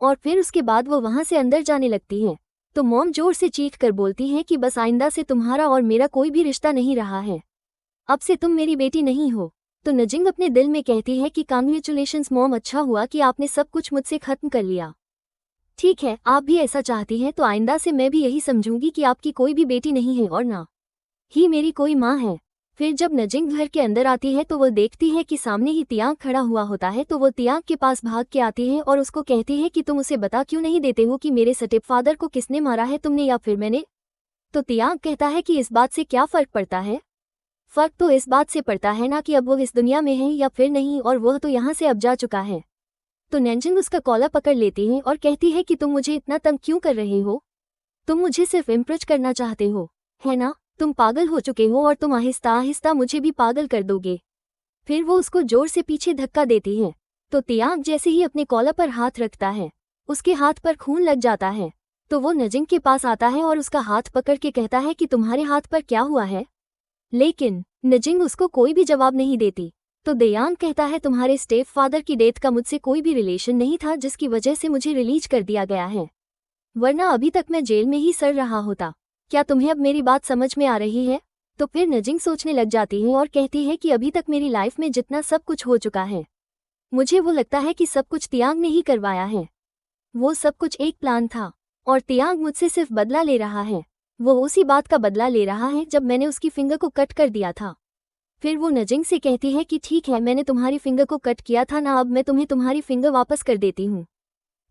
और फिर उसके बाद वो वहाँ से अंदर जाने लगती है। तो मॉम जोर से चीख कर बोलती है कि बस आइंदा से तुम्हारा और मेरा कोई भी रिश्ता नहीं रहा है, अब से तुम मेरी बेटी नहीं हो। तो नजिंग अपने दिल में कहती है कि कांग्रेचुलेशंस मॉम, अच्छा हुआ कि आपने सब कुछ मुझसे खत्म कर लिया। ठीक है, आप भी ऐसा चाहती हैं तो आइंदा से मैं भी यही समझूंगी कि आपकी कोई भी बेटी नहीं है और ना ही मेरी कोई माँ है। फिर जब नजिंग घर के अंदर आती है तो वो देखती है कि सामने ही तियांग खड़ा हुआ होता है, तो वो तियांग के पास भाग के आती है और उसको कहती है कि तुम उसे बता क्यों नहीं देते हो कि मेरे स्टेप फादर को किसने मारा है, तुमने या फिर मैंने। तो तियांग कहता है कि इस बात से क्या फर्क पड़ता है, फर्क तो इस बात से पड़ता है ना कि अब वो इस दुनिया में है या फिर नहीं, और वह तो यहाँ से अब जा चुका है। तो नैंजिंग उसका कॉलर पकड़ लेती है और कहती है कि तुम मुझे इतना तंग क्यों कर रहे हो, तुम मुझे सिर्फ इम्प्रेस करना चाहते हो, है ना, तुम पागल हो चुके हो और तुम आहिस्ता आहिस्ता मुझे भी पागल कर दोगे। फिर वो उसको जोर से पीछे धक्का देती है। तो तियांग जैसे ही अपने कॉलर पर हाथ रखता है उसके हाथ पर खून लग जाता है। तो वो नजिंग के पास आता है और उसका हाथ पकड़ के कहता है कि तुम्हारे हाथ पर क्या हुआ है, लेकिन नजिंग उसको कोई भी जवाब नहीं देती। तो दयान कहता है तुम्हारे स्टेप फादर की डेथ का मुझसे कोई भी रिलेशन नहीं था जिसकी वजह से मुझे रिलीज कर दिया गया है, वरना अभी तक मैं जेल में ही सड़ रहा होता। क्या तुम्हें अब मेरी बात समझ में आ रही है। तो फिर नजिंग सोचने लग जाती है और कहती है कि अभी तक मेरी लाइफ में जितना सब कुछ हो चुका है मुझे वो लगता है कि सब कुछ तियांग ने ही करवाया है, वो सब कुछ एक प्लान था और तियांग मुझसे सिर्फ बदला ले रहा है। वो उसी बात का बदला ले रहा है जब मैंने उसकी फिंगर को कट कर दिया था। फिर वो नजिंग से कहती है कि ठीक है, मैंने तुम्हारी फिंगर को कट किया था ना, अब मैं तुम्हें तुम्हारी फिंगर वापस कर देती हूँ।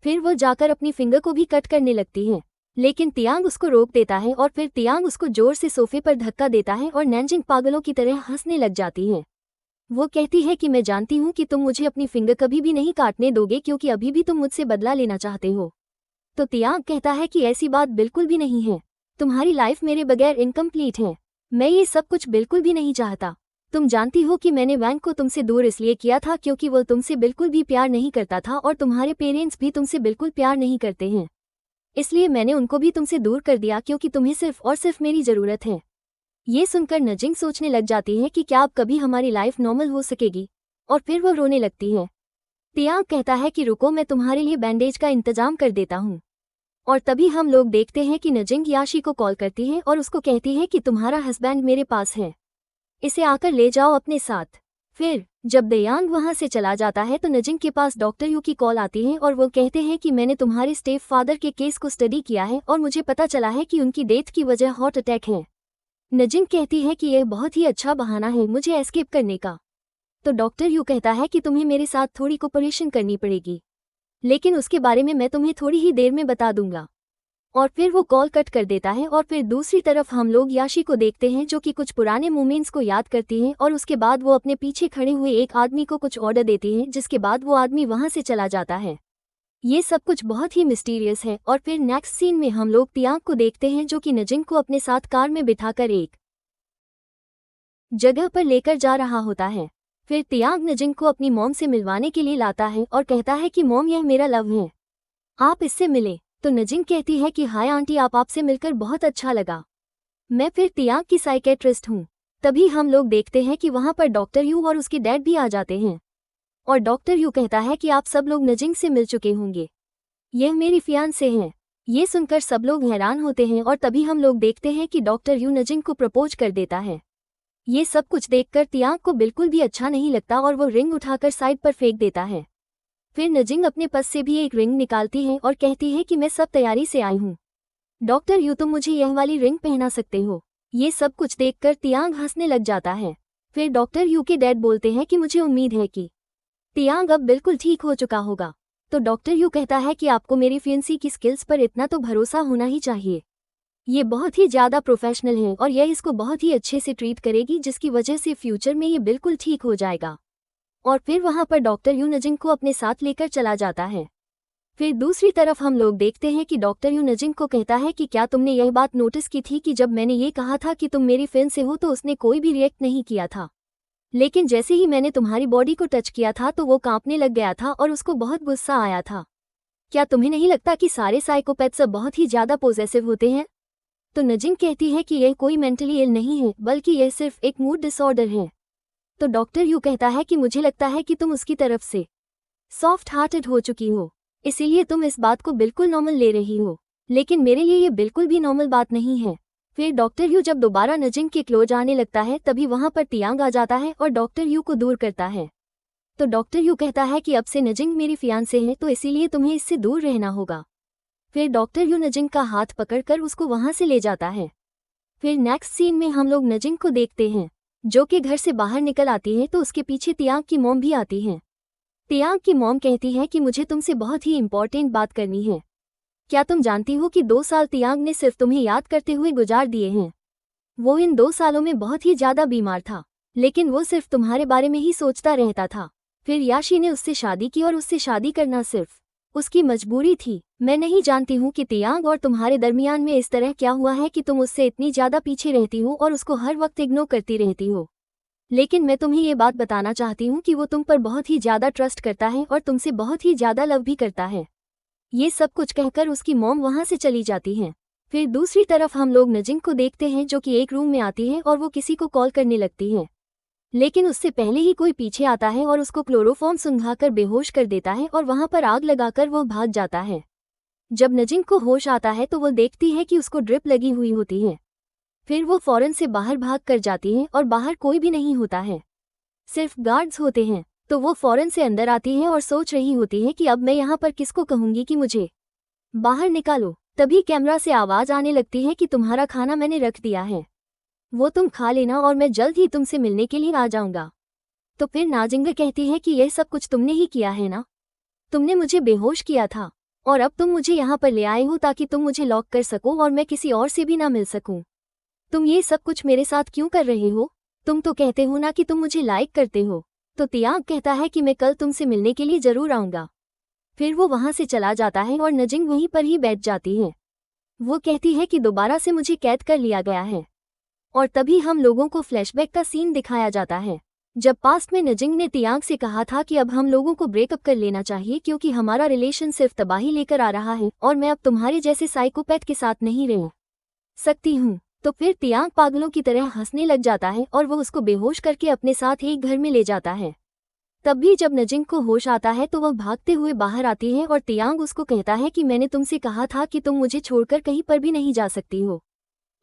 फिर वो जाकर अपनी फिंगर को भी कट करने लगती है, लेकिन तियांग उसको रोक देता है और फिर तियांग उसको जोर से सोफे पर धक्का देता है और नैंजिंग पागलों की तरह हंसने लग जाती है। वो कहती है कि मैं जानती हूँ कि तुम मुझे अपनी फिंगर कभी भी नहीं काटने दोगे क्योंकि अभी भी तुम मुझसे बदला लेना चाहते हो। तो तियांग कहता है कि ऐसी बात बिल्कुल भी नहीं है, तुम्हारी लाइफ मेरे बगैर इनकम्प्लीट है, मैं ये सब कुछ बिल्कुल भी नहीं चाहता। तुम जानती हो कि मैंने वैंग को तुमसे दूर इसलिए किया था क्योंकि वो तुमसे बिल्कुल भी प्यार नहीं करता था और तुम्हारे पेरेंट्स भी तुमसे बिल्कुल प्यार नहीं करते हैं, इसलिए मैंने उनको भी तुमसे दूर कर दिया क्योंकि तुम्हें सिर्फ और सिर्फ मेरी ज़रूरत है। ये सुनकर नजिंग सोचने लग जाती है कि क्या अब कभी हमारी लाइफ नॉर्मल हो सकेगी, और फिर वो रोने लगती है। तियांग कहता है कि रुको, मैं तुम्हारे लिए बैंडेज का इंतजाम कर देता हूँ। और तभी हम लोग देखते हैं कि नजिंग याशी को कॉल करती है और उसको कहती है कि तुम्हारा हस्बैंड मेरे पास है, इसे आकर ले जाओ अपने साथ। फिर जब दयांग वहां से चला जाता है तो नजिंग के पास डॉक्टर यू की कॉल आती है और वो कहते हैं कि मैंने तुम्हारे स्टेप फादर के केस को स्टडी किया है और मुझे पता चला है कि उनकी डेथ की वजह हार्ट अटैक है। नजिंग कहती है कि यह बहुत ही अच्छा बहाना है मुझे एस्केप करने का। तो डॉक्टर यू कहता है कि तुम्हें मेरे साथ थोड़ी कोऑपरेशन करनी पड़ेगी, लेकिन उसके बारे में मैं तुम्हें थोड़ी ही देर में बता दूंगा। और फिर वो कॉल कट कर देता है और फिर दूसरी तरफ हम लोग याशी को देखते हैं जो कि कुछ पुराने मोमेंट्स को याद करती है और उसके बाद वो अपने पीछे खड़े हुए एक आदमी को कुछ ऑर्डर देती है, जिसके बाद वो आदमी वहां से चला जाता है। ये सब कुछ बहुत ही मिस्टीरियस है। और फिर नेक्स्ट सीन में हम लोग तियांग को देखते हैं जो कि नजिंग को अपने साथ कार में बिठाकर एक जगह पर लेकर जा रहा होता है। फिर तियांग नजिंग को अपनी मॉम से मिलवाने के लिए लाता है और कहता है कि मॉम, यह मेरा लव है, आप इससे मिले। तो नजिंग कहती है कि हाय आंटी, आपसे मिलकर बहुत अच्छा लगा, मैं फिर तियांग की साइकेट्रिस्ट हूँ। तभी हम लोग देखते हैं कि वहाँ पर डॉक्टर यू और उसके डैड भी आ जाते हैं और डॉक्टर यू कहता है कि आप सब लोग नजिंग से मिल चुके होंगे, यह मेरी फियांसे हैं। ये सुनकर सब लोग हैरान होते हैं और तभी हम लोग देखते हैं कि डॉक्टर यू नजिंग को प्रपोज कर देता है। ये सब कुछ देखकर तियांग को बिल्कुल भी अच्छा नहीं लगता और वो रिंग उठाकर साइड पर फेंक देता है। फिर नजिंग अपने पर्स से भी एक रिंग निकालती है और कहती है कि मैं सब तैयारी से आई हूँ, डॉक्टर यू तुम मुझे यह वाली रिंग पहना सकते हो। ये सब कुछ देखकर तियांग हंसने लग जाता है। फिर डॉक्टर यू के डैड बोलते हैं कि मुझे उम्मीद है कि तियांग अब बिल्कुल ठीक हो चुका होगा। तो डॉक्टर यू कहता है कि आपको मेरी फियांसी की स्किल्स पर इतना तो भरोसा होना ही चाहिए, ये बहुत ही ज़्यादा प्रोफेशनल है और यह इसको बहुत ही अच्छे से ट्रीट करेगी जिसकी वजह से फ्यूचर में ये बिल्कुल ठीक हो जाएगा। और फिर वहाँ पर डॉक्टर यू नजिंग को अपने साथ लेकर चला जाता है। फिर दूसरी तरफ हम लोग देखते हैं कि डॉक्टर यू नजिंग को कहता है कि क्या तुमने यह बात नोटिस की थी कि जब मैंने ये कहा था कि तुम मेरी फ्रेंड से हो तो उसने कोई भी रिएक्ट नहीं किया था, लेकिन जैसे ही मैंने तुम्हारी बॉडी को टच किया था तो वो कांपने लग गया था और उसको बहुत गुस्सा आया था। क्या तुम्हें नहीं लगता कि सारे साइकोपैथ्स अब बहुत ही ज़्यादा पॉसेसिव होते हैं। तो नजिंग कहती है कि यह कोई मेंटली इल नहीं है बल्कि यह सिर्फ एक मूड डिसऑर्डर है। तो डॉक्टर यू कहता है कि मुझे लगता है कि तुम उसकी तरफ से सॉफ्ट हार्टेड हो चुकी हो, इसीलिए तुम इस बात को बिल्कुल नॉर्मल ले रही हो, लेकिन मेरे लिए ये बिल्कुल भी नॉर्मल बात नहीं है। फिर डॉक्टर यू जब दोबारा नजिंग के क्लोज आने लगता है तभी वहाँ पर तियांग आ जाता है और डॉक्टर यू को दूर करता है। तो डॉक्टर यू कहता है कि अब से नजिंग मेरी फियांसे है, तो इसीलिए तुम्हें इससे दूर रहना होगा। फिर डॉक्टर यू नजिंग का हाथ पकड़कर उसको वहाँ से ले जाता है। फिर नेक्स्ट सीन में हम लोग नजिंग को देखते हैं जो कि घर से बाहर निकल आती है, तो उसके पीछे तियांग की मॉम भी आती है। तियांग की मॉम कहती है कि मुझे तुमसे बहुत ही इम्पोर्टेंट बात करनी है। क्या तुम जानती हो कि 2 साल तियांग ने सिर्फ तुम्हें याद करते हुए गुजार दिए हैं। वो इन 2 सालों में बहुत ही ज़्यादा बीमार था, लेकिन वो सिर्फ तुम्हारे बारे में ही सोचता रहता था। फिर याशी ने उससे शादी की और उससे शादी करना सिर्फ उसकी मजबूरी थी। मैं नहीं जानती हूँ कि तियांग और तुम्हारे दरमियान में इस तरह क्या हुआ है कि तुम उससे इतनी ज़्यादा पीछे रहती हो और उसको हर वक्त इग्नोर करती रहती हो, लेकिन मैं तुम्हें ये बात बताना चाहती हूँ कि वो तुम पर बहुत ही ज़्यादा ट्रस्ट करता है और तुमसे बहुत ही ज़्यादा लव भी करता है। ये सब कुछ कहकर उसकी मॉम वहाँ से चली जाती है। फिर दूसरी तरफ हम लोग नजिंग को देखते हैं जो कि एक रूम में आती है और वो किसी को कॉल करने लगती है, लेकिन उससे पहले ही कोई पीछे आता है और उसको क्लोरोफॉर्म सुंघाकर बेहोश कर देता है और वहाँ पर आग लगाकर वो भाग जाता है। जब नजिंग को होश आता है तो वो देखती है कि उसको ड्रिप लगी हुई होती है। फिर वो फौरन से बाहर भाग कर जाती है और बाहर कोई भी नहीं होता है, सिर्फ गार्ड्स होते हैं। तो वो फौरन से अंदर आती है और सोच रही होती है कि अब मैं यहाँ पर किसको कहूँगी कि मुझे बाहर निकालो। तभी कैमरा से आवाज़ आने लगती है कि तुम्हारा खाना मैंने रख दिया है, वो तुम खा लेना और मैं जल्द ही तुमसे मिलने के लिए आ जाऊँगा। तो फिर नाजिंग कहती है कि यह सब कुछ तुमने ही किया है ना, तुमने मुझे बेहोश किया था और अब तुम मुझे यहाँ पर ले आए हो ताकि तुम मुझे लॉक कर सको और मैं किसी और से भी ना मिल सकूं। तुम ये सब कुछ मेरे साथ क्यों कर रहे हो? तुम तो कहते हो ना कि तुम मुझे लाइक करते हो। तो तियांग कहता है कि मैं कल तुमसे मिलने के लिए ज़रूर आऊँगा। फिर वो वहाँ से चला जाता है और नजिंग वहीं पर ही बैठ जाती है। वो कहती है कि दोबारा से मुझे कैद कर लिया गया है। और तभी हम लोगों को फ्लैशबैक का सीन दिखाया जाता है, जब पास्ट में नजिंग ने तियांग से कहा था कि अब हम लोगों को ब्रेकअप कर लेना चाहिए क्योंकि हमारा रिलेशन सिर्फ तबाही लेकर आ रहा है और मैं अब तुम्हारे जैसे साइकोपैथ के साथ नहीं रह सकती हूँ। तो फिर तियांग पागलों की तरह हंसने लग जाता है और वो उसको बेहोश करके अपने साथ एक घर में ले जाता है। तब भी जब नजिंग को होश आता है तो वह भागते हुए बाहर आती है और तियांग उसको कहता है कि मैंने तुमसे कहा था कि तुम मुझे छोड़कर कहीं पर भी नहीं जा सकती हो,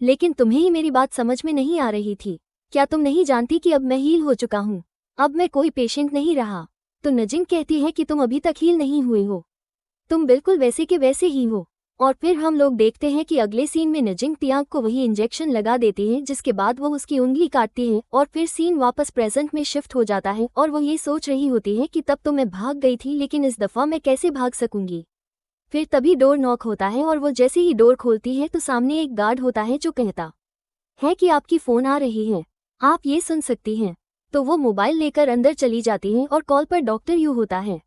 लेकिन तुम्हें ही मेरी बात समझ में नहीं आ रही थी। क्या तुम नहीं जानती कि अब मैं हील हो चुका हूँ, अब मैं कोई पेशेंट नहीं रहा। तो नजिंग कहती है कि तुम अभी तक हील नहीं हुए हो, तुम बिल्कुल वैसे के वैसे ही हो। और फिर हम लोग देखते हैं कि अगले सीन में नजिंग तियांग को वही इंजेक्शन लगा देती है, जिसके बाद वो उसकी उंगली काटती है और फिर सीन वापस प्रेजेंट में शिफ्ट हो जाता है और वो ये सोच रही होती है कि तब तो मैं भाग गई थी, लेकिन इस दफ़ा मैं कैसे भाग सकूंगी। फिर तभी डोर नॉक होता है और वो जैसे ही डोर खोलती है तो सामने एक गार्ड होता है जो कहता है कि आपकी फ़ोन आ रही है, आप ये सुन सकती हैं। तो वो मोबाइल लेकर अंदर चली जाती है और कॉल पर डॉक्टर यू होता है।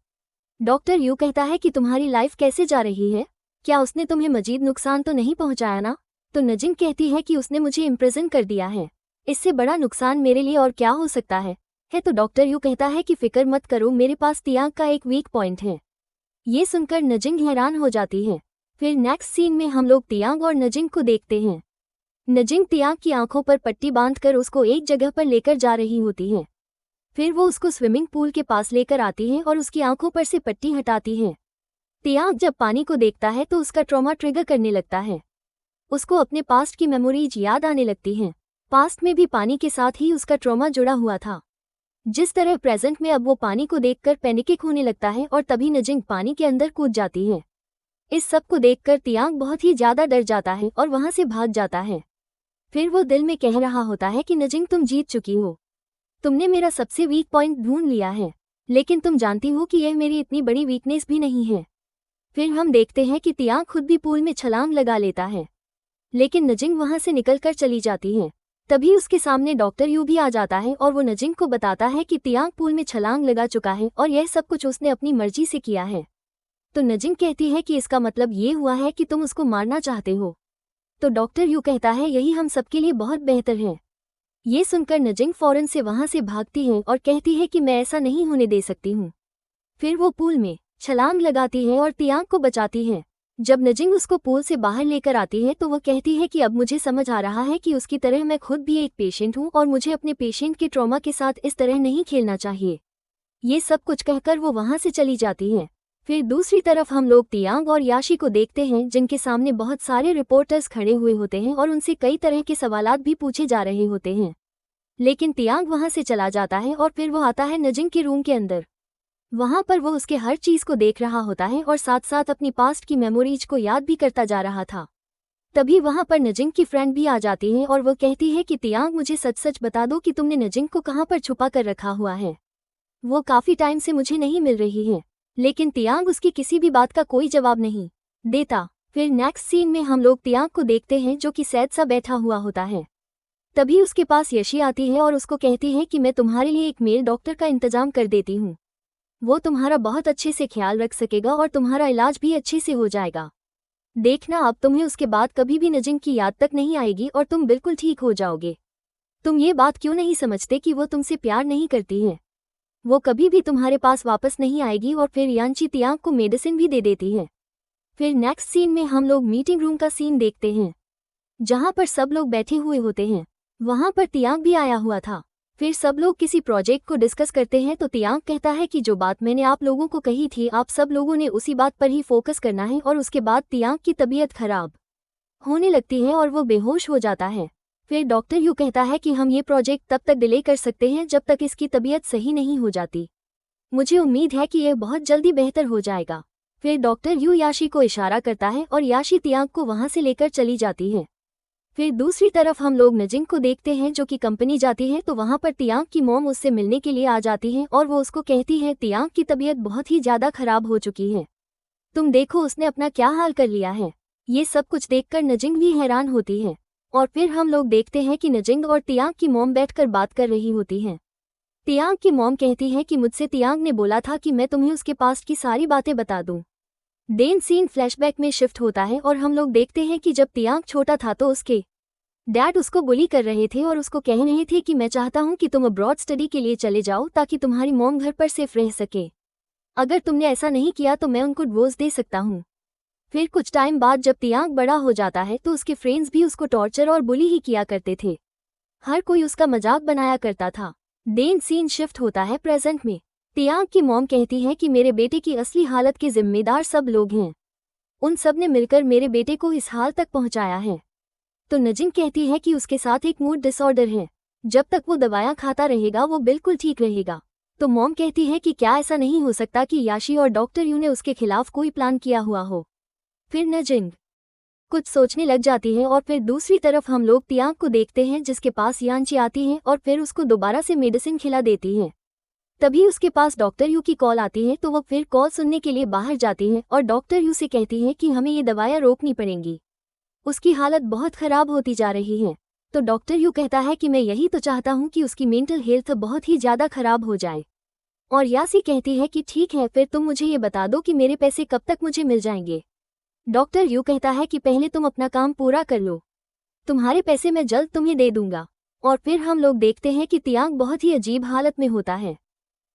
डॉक्टर यू कहता है कि तुम्हारी लाइफ कैसे जा रही है, क्या उसने तुम्हें मजीद नुकसान तो नहीं पहुंचाया ना? तो नजिंग कहती है कि उसने मुझे इम्प्रिजन कर दिया है, इससे बड़ा नुकसान मेरे लिए और क्या हो सकता है। तो डॉक्टर यू कहता है कि फिक्र मत करो, मेरे पास तियांग का एक वीक पॉइंट है। ये सुनकर नजिंग हैरान हो जाती है। फिर नेक्स्ट सीन में हम लोग तियांग और नजिंग को देखते हैं। नजिंग तियांग की आंखों पर पट्टी बांधकर उसको एक जगह पर लेकर जा रही होती है। फिर वो उसको स्विमिंग पूल के पास लेकर आती है और उसकी आंखों पर से पट्टी हटाती है। तियांग जब पानी को देखता है तो उसका ट्रॉमा ट्रिगर करने लगता है, उसको अपने पास्ट की मेमोरीज याद आने लगती हैं। पास्ट में भी पानी के साथ ही उसका ट्रॉमा जुड़ा हुआ था, जिस तरह प्रेजेंट में अब वो पानी को देखकर पैनिक होने लगता है और तभी नजिंग पानी के अंदर कूद जाती है। इस सब को देखकर तियांग बहुत ही ज़्यादा डर जाता है और वहाँ से भाग जाता है। फिर वो दिल में कह रहा होता है कि नजिंग तुम जीत चुकी हो, तुमने मेरा सबसे वीक पॉइंट ढूंढ लिया है, लेकिन तुम जानती हो कि यह मेरी इतनी बड़ी वीकनेस भी नहीं है। फिर हम देखते हैं कि तियांग खुद भी पूल में छलांग लगा लेता है, लेकिन नजिंग वहाँ से निकलकर चली जाती है। तभी उसके सामने डॉक्टर यू भी आ जाता है और वो नजिंग को बताता है कि तियांग पूल में छलांग लगा चुका है और यह सब कुछ उसने अपनी मर्जी से किया है। तो नजिंग कहती है कि इसका मतलब ये हुआ है कि तुम उसको मारना चाहते हो। तो डॉक्टर यू कहता है यही हम सबके लिए बहुत बेहतर है। ये सुनकर नजिंग फौरन से वहाँ से भागती है और कहती है कि मैं ऐसा नहीं होने दे सकती हूँ। फिर वो पूल में छलांग लगाती है और तियांग को बचाती है। जब नजिंग उसको पूल से बाहर लेकर आती है तो वह कहती है कि अब मुझे समझ आ रहा है कि उसकी तरह मैं खुद भी एक पेशेंट हूँ और मुझे अपने पेशेंट के ट्रॉमा के साथ इस तरह नहीं खेलना चाहिए। ये सब कुछ कहकर वो वहाँ से चली जाती है। फिर दूसरी तरफ हम लोग तियांग और याशी को देखते हैं, जिनके सामने बहुत सारे रिपोर्टर्स खड़े हुए होते हैं और उनसे कई तरह के सवालात भी पूछे जा रहे होते हैं। लेकिन तियांग वहां से चला जाता है और फिर वो आता है नजिंग के रूम के अंदर। वहां पर वो उसके हर चीज को देख रहा होता है और साथ साथ अपनी पास्ट की मेमोरीज को याद भी करता जा रहा था। तभी वहां पर नजिंग की फ्रेंड भी आ जाती है और वो कहती है कि तियांग, मुझे सच सच बता दो कि तुमने नजिंग को कहाँ पर छुपा कर रखा हुआ है। वो काफी टाइम से मुझे नहीं मिल रही है। लेकिन तियांग उसकी किसी भी बात का कोई जवाब नहीं देता। फिर नेक्स्ट सीन में हम लोग तियांग को देखते हैं, जो कि सैद सा बैठा हुआ होता है। तभी उसके पास यशी आती है और उसको कहती है कि मैं तुम्हारे लिए एक मेल डॉक्टर का इंतजाम कर देती हूँ। वो तुम्हारा बहुत अच्छे से ख्याल रख सकेगा और तुम्हारा इलाज भी अच्छे से हो जाएगा। देखना, अब तुम्हें उसके बाद कभी भी नजिंग की याद तक नहीं आएगी और तुम बिल्कुल ठीक हो जाओगे। तुम ये बात क्यों नहीं समझते कि वो तुमसे प्यार नहीं करती है। वो कभी भी तुम्हारे पास वापस नहीं आएगी। और फिर यांची तियांग को मेडिसिन भी दे देती है। फिर नेक्स्ट सीन में हम लोग मीटिंग रूम का सीन देखते हैं, जहां पर सब लोग बैठे हुए होते हैं। वहां पर तियांग भी आया हुआ था। फिर सब लोग किसी प्रोजेक्ट को डिस्कस करते हैं तो तियांग कहता है कि जो बात मैंने आप लोगों को कही थी, आप सब लोगों ने उसी बात पर ही फोकस करना है। और उसके बाद तियांग की तबीयत खराब होने लगती है और वो बेहोश हो जाता है। फिर डॉक्टर यू कहता है कि हम ये प्रोजेक्ट तब तक डिले कर सकते हैं जब तक इसकी तबीयत सही नहीं हो जाती। मुझे उम्मीद है कि यह बहुत जल्दी बेहतर हो जाएगा। फिर डॉक्टर यू याशी को इशारा करता है और याशी तियांग को वहां से लेकर चली जाती है। फिर दूसरी तरफ हम लोग नजिंग को देखते हैं, जो कि कंपनी जाती है तो वहां पर तियांग की मॉम उससे मिलने के लिए आ जाती है और वो उसको कहती है तियांग की तबीयत बहुत ही ज्यादा खराब हो चुकी है, तुम देखो उसने अपना क्या हाल कर लिया है। ये सब कुछ देखकर नजिंग भी हैरान होती है। और फिर हम लोग देखते हैं कि नजिंग और तियांग की मॉम बैठकर बात कर रही होती हैं। तियांग की मॉम कहती है कि मुझसे तियांग ने बोला था कि मैं तुम्हें उसके पास्ट की सारी बातें बता दूं। देन सीन फ्लैशबैक में शिफ्ट होता है और हम लोग देखते हैं कि जब तियांग छोटा था तो उसके डैड उसको बुली कर रहे थे और उसको कह रहे थे कि मैं चाहता हूं कि तुम अब्रॉड स्टडी के लिए चले जाओ ताकि तुम्हारी मॉम घर पर सेफ रह सके। अगर तुमने ऐसा नहीं किया तो मैं उनको डिवोर्स दे सकता हूं। फिर कुछ टाइम बाद जब तियांग बड़ा हो जाता है तो उसके फ्रेंड्स भी उसको टॉर्चर और बुली ही किया करते थे। हर कोई उसका मजाक बनाया करता था। देन सीन शिफ्ट होता है प्रेजेंट में। तियांग की मॉम कहती है कि मेरे बेटे की असली हालत के जिम्मेदार सब लोग हैं। उन सब ने मिलकर मेरे बेटे को इस हाल तक पहुंचाया है। तो नजिंग कहती है कि उसके साथ एक मूड डिसऑर्डर है, जब तक वो दवाइयां खाता रहेगा वो बिल्कुल ठीक रहेगा। तो मॉम कहती है कि क्या ऐसा नहीं हो सकता कि याशी और डॉक्टर यू ने उसके खिलाफ कोई प्लान किया हुआ हो। फिर नजिंग कुछ सोचने लग जाती है और फिर दूसरी तरफ हम लोग तियांग को देखते हैं, जिसके पास यांची आती है और फिर उसको दोबारा से मेडिसिन खिला देती है। तभी उसके पास डॉक्टर यू की कॉल आती है तो वो फिर कॉल सुनने के लिए बाहर जाती है और डॉक्टर यू से कहती है कि हमें ये दवाइयां रोकनी पड़ेंगी, उसकी हालत बहुत खराब होती जा रही है। तो डॉक्टर यू कहता है कि मैं यही तो चाहता हूं कि उसकी मेंटल हेल्थ बहुत ही ज़्यादा खराब हो जाए। और यासी कहती है कि ठीक है, फिर तुम मुझे ये बता दो कि मेरे पैसे कब तक मुझे मिल जाएंगे। डॉक्टर यू कहता है कि पहले तुम अपना काम पूरा कर लो, तुम्हारे पैसे मैं जल्द तुम्हें दे दूंगा। और फिर हम लोग देखते हैं कि तियांग बहुत ही अजीब हालत में होता है,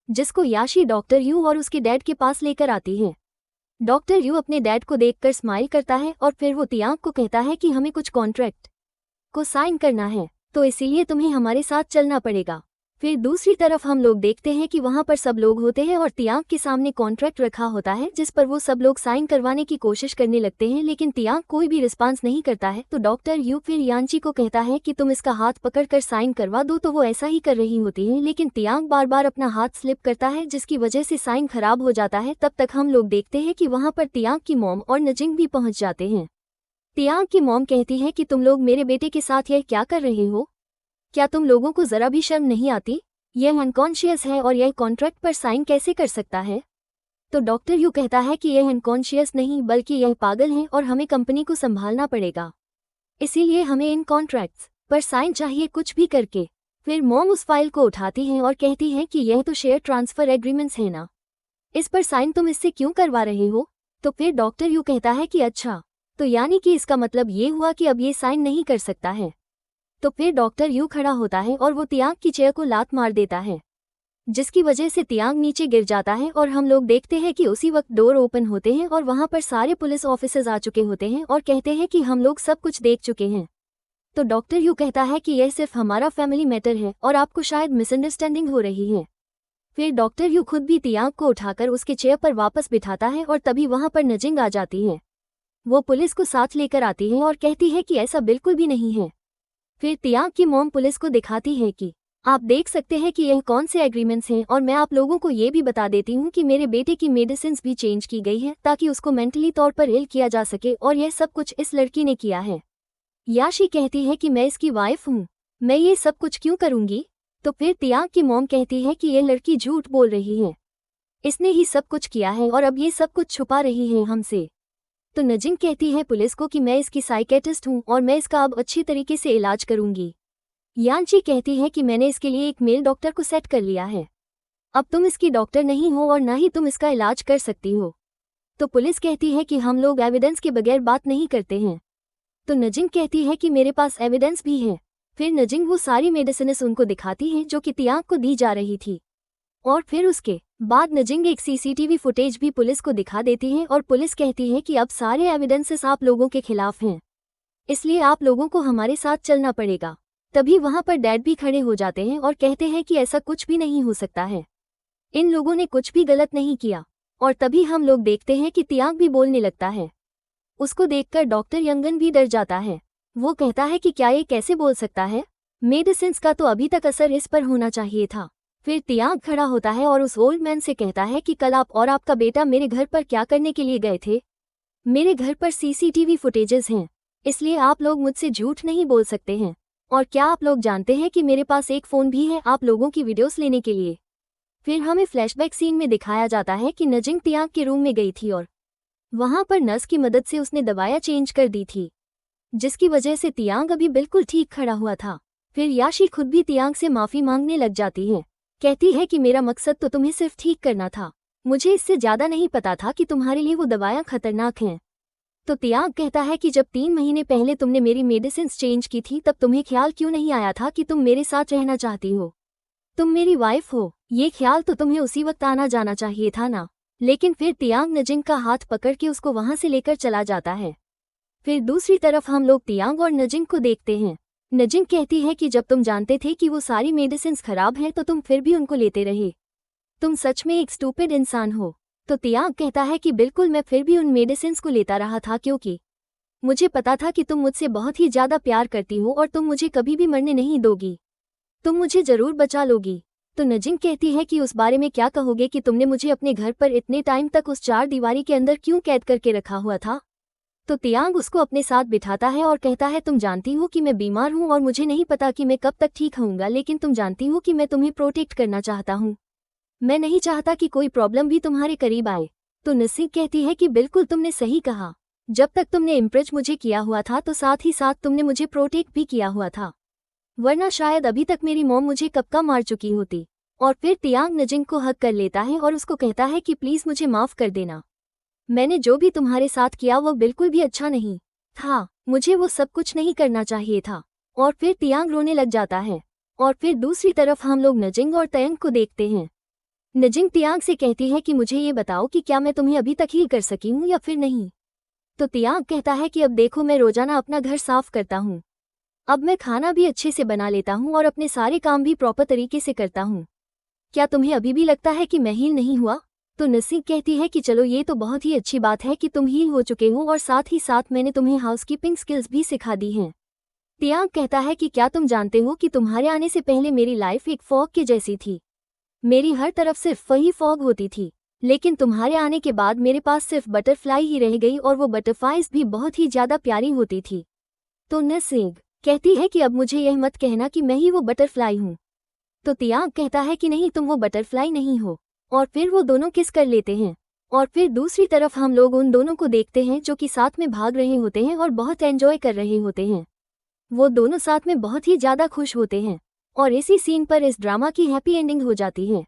जिसको याशी डॉक्टर यू और उसके डैड के पास लेकर आती है। डॉक्टर यू अपने डैड को देखकर स्माइल करता है और फिर वो तियांग को कहता है कि हमें कुछ कॉन्ट्रैक्ट को साइन करना है, तो इसीलिए तुम्हें हमारे साथ चलना पड़ेगा। फिर दूसरी तरफ हम लोग देखते हैं कि वहां पर सब लोग होते हैं और तियांग के सामने कॉन्ट्रैक्ट रखा होता है, जिस पर वो सब लोग साइन करवाने की कोशिश करने लगते हैं, लेकिन तियांग कोई भी रिस्पांस नहीं करता है। तो डॉक्टर यू फिर यांची को कहता है कि तुम इसका हाथ पकड़कर साइन करवा दो, तो वो ऐसा ही कर रही होती है, लेकिन तियांग बार बार अपना हाथ स्लिप करता है, जिसकी वजह से साइन खराब हो जाता है। तब तक हम लोग देखते हैं कि वहां पर तियांग की मॉम और नजिंग भी पहुंच जाते हैं। तियांग की मॉम कहती है कि तुम लोग मेरे बेटे के साथ यह क्या कर रहे हो, क्या तुम लोगों को जरा भी शर्म नहीं आती? यह अनकॉन्शियस है और यह कॉन्ट्रैक्ट पर साइन कैसे कर सकता है? तो डॉक्टर यू कहता है कि यह अनकॉन्शियस नहीं बल्कि यह पागल है और हमें कंपनी को संभालना पड़ेगा, इसीलिए हमें इन कॉन्ट्रैक्ट्स पर साइन चाहिए कुछ भी करके। फिर मॉम उस फाइल को उठाती हैं और कहती हैं कि यह तो शेयर ट्रांसफर एग्रीमेंट्स है ना, इस पर साइन तुम इससे क्यों करवा रहे हो? तो फिर डॉक्टर यू कहता है कि अच्छा, तो यानी कि इसका मतलब ये हुआ कि अब ये साइन नहीं कर सकता है। तो फिर डॉक्टर यू खड़ा होता है और वो तियांग की चेयर को लात मार देता है, जिसकी वजह से तियांग नीचे गिर जाता है। और हम लोग देखते हैं कि उसी वक्त डोर ओपन होते हैं और वहां पर सारे पुलिस ऑफिसर्स आ चुके होते हैं और कहते हैं कि हम लोग सब कुछ देख चुके हैं। तो डॉक्टर यू कहता है कि यह सिर्फ हमारा फैमिली मैटर है और आपको शायद मिसअंडरस्टैंडिंग हो रही है। फिर डॉक्टर यू खुद भी तियांग को उठाकर उसके चेयर पर वापस बिठाता है और तभी वहां पर नजिंग आ जाती है। वो पुलिस को साथ लेकर आती है और कहती है कि ऐसा बिल्कुल भी नहीं है। फिर तियांग की मॉम पुलिस को दिखाती है कि आप देख सकते हैं कि यह कौन से एग्रीमेंट्स हैं, और मैं आप लोगों को ये भी बता देती हूँ कि मेरे बेटे की मेडिसिन्स भी चेंज की गई है ताकि उसको मेंटली तौर पर इल किया जा सके, और यह सब कुछ इस लड़की ने किया है। याशी कहती है कि मैं इसकी वाइफ हूँ, मैं ये सब कुछ क्यों करूँगी? तो फिर तियांग की मॉम कहती है कि यह लड़की झूठ बोल रही है, इसने ही सब कुछ किया है और अब ये सब कुछ छुपा रही है हमसे। तो नजिंग कहती है पुलिस को कि मैं इसकी साइकेट्रिस्ट हूँ और मैं इसका अब अच्छी तरीके से इलाज करूँगी। यांची कहती है कि मैंने इसके लिए एक मेल डॉक्टर को सेट कर लिया है, अब तुम इसकी डॉक्टर नहीं हो और ना ही तुम इसका इलाज कर सकती हो। तो पुलिस कहती है कि हम लोग एविडेंस के बगैर बात नहीं करते हैं। तो नजिंग कहती है कि मेरे पास एविडेंस भी है। फिर नजिंग वो सारी मेडिसिन्स उनको दिखाती है जो कि तियांग को दी जा रही थी, और फिर उसके बाद नजिंग एक सीसीटीवी फुटेज भी पुलिस को दिखा देती है और पुलिस कहती है कि अब सारे एविडेंसेस आप लोगों के खिलाफ हैं, इसलिए आप लोगों को हमारे साथ चलना पड़ेगा। तभी वहां पर डैड भी खड़े हो जाते हैं और कहते हैं कि ऐसा कुछ भी नहीं हो सकता है, इन लोगों ने कुछ भी गलत नहीं किया। और तभी हम लोग देखते हैं कि तियांग भी बोलने लगता है। उसको देखकर डॉक्टर यंगन भी डर जाता है। वो कहता है कि क्या ये कैसे बोल सकता है, मेडिसिन्स का तो अभी तक असर इस पर होना चाहिए था। फिर तियांग खड़ा होता है और उस ओल्ड मैन से कहता है कि कल आप और आपका बेटा मेरे घर पर क्या करने के लिए गए थे? मेरे घर पर सीसीटीवी फुटेजेस हैं, इसलिए आप लोग मुझसे झूठ नहीं बोल सकते हैं। और क्या आप लोग जानते हैं कि मेरे पास एक फ़ोन भी है आप लोगों की वीडियोस लेने के लिए? फिर हमें फ्लैशबैक सीन में दिखाया जाता है कि नजिंग तियांग के रूम में गई थी और वहां पर नर्स की मदद से उसने दवाइयाँ चेंज कर दी थी, जिसकी वजह से तियांग अभी बिल्कुल ठीक खड़ा हुआ था। फिर याशी खुद भी तियांग से माफ़ी मांगने लग जाती है, कहती है कि मेरा मकसद तो तुम्हें सिर्फ ठीक करना था, मुझे इससे ज़्यादा नहीं पता था कि तुम्हारे लिए वो दवाइयाँ खतरनाक हैं। तो तियांग कहता है कि जब 3 महीने पहले तुमने मेरी मेडिसिन्स चेंज की थी तब तुम्हें ख्याल क्यों नहीं आया था कि तुम मेरे साथ रहना चाहती हो, तुम मेरी वाइफ हो, ये ख्याल तो तुम्हें उसी वक्त आना जाना चाहिए था ना। लेकिन फिर तियांग नजिंग का हाथ पकड़ के उसको वहां से लेकर चला जाता है। फिर दूसरी तरफ हम लोग तियांग और नजिंग को देखते हैं। नजिंग कहती है कि जब तुम जानते थे कि वो सारी मेडिसिन्स खराब हैं तो तुम फिर भी उनको लेते रहे, तुम सच में एक स्टूपिड इंसान हो। तो तियांग कहता है कि बिल्कुल मैं फिर भी उन मेडिसिन्स को लेता रहा था क्योंकि मुझे पता था कि तुम मुझसे बहुत ही ज़्यादा प्यार करती हो और तुम मुझे कभी भी मरने नहीं दोगी, तुम मुझे ज़रूर बचा लोगी। तो नजिंग कहती है कि उस बारे में क्या कहोगे कि तुमने मुझे अपने घर पर इतने टाइम तक उस 4 दीवारी के अंदर क्यों कैद करके रखा हुआ था? तो तियांग उसको अपने साथ बिठाता है और कहता है तुम जानती हो कि मैं बीमार हूँ और मुझे नहीं पता कि मैं कब तक ठीक होऊंगा, लेकिन तुम जानती हो कि मैं तुम्हें प्रोटेक्ट करना चाहता हूँ, मैं नहीं चाहता कि कोई प्रॉब्लम भी तुम्हारे करीब आए। तो नसीब कहती है कि बिल्कुल तुमने सही कहा, जब तक तुमने इम्प्रेस मुझे किया हुआ था तो साथ ही साथ तुमने मुझे प्रोटेक्ट भी किया हुआ था, वरना शायद अभी तक मेरी मॉम मुझे कब का मार चुकी होती। और फिर तियांग नजिंग को हक कर लेता है और उसको कहता है कि प्लीज़ मुझे माफ़ कर देना, मैंने जो भी तुम्हारे साथ किया वो बिल्कुल भी अच्छा नहीं था, मुझे वो सब कुछ नहीं करना चाहिए था। और फिर तियांग रोने लग जाता है। और फिर दूसरी तरफ हम लोग नजिंग और तयंग को देखते हैं। नजिंग तियांग से कहती है कि मुझे ये बताओ कि क्या मैं तुम्हें अभी तक हील कर सकी हूँ या फिर नहीं? तो तियांग कहता है कि अब देखो मैं रोजाना अपना घर साफ करता हूँ, अब मैं खाना भी अच्छे से बना लेता हूँ और अपने सारे काम भी प्रॉपर तरीके से करता हूँ, क्या तुम्हें अभी भी लगता है कि मैं हील नहीं हुआ? तो नसीब कहती है कि चलो ये तो बहुत ही अच्छी बात है कि तुम हील हो चुके हो और साथ ही साथ मैंने तुम्हें हाउसकीपिंग स्किल्स भी सिखा दी हैं। तियांग कहता है कि क्या तुम जानते हो कि तुम्हारे आने से पहले मेरी लाइफ एक फॉग के जैसी थी, मेरी हर तरफ सिर्फ वही फॉग होती थी, लेकिन तुम्हारे आने के बाद मेरे पास सिर्फ बटरफ्लाई ही रह गई और वो बटरफ्लाइज भी बहुत ही ज़्यादा प्यारी होती थी। तो नसीब कहती है कि अब मुझे यह मत कहना कि मैं ही वो बटरफ्लाई हूँ। तो तियांग कहता है कि नहीं तुम वो बटरफ्लाई नहीं हो, और फिर वो दोनों किस कर लेते हैं। और फिर दूसरी तरफ हम लोग उन दोनों को देखते हैं जो कि साथ में भाग रहे होते हैं और बहुत एंजॉय कर रहे होते हैं, वो दोनों साथ में बहुत ही ज़्यादा खुश होते हैं और इसी सीन पर इस ड्रामा की हैप्पी एंडिंग हो जाती है।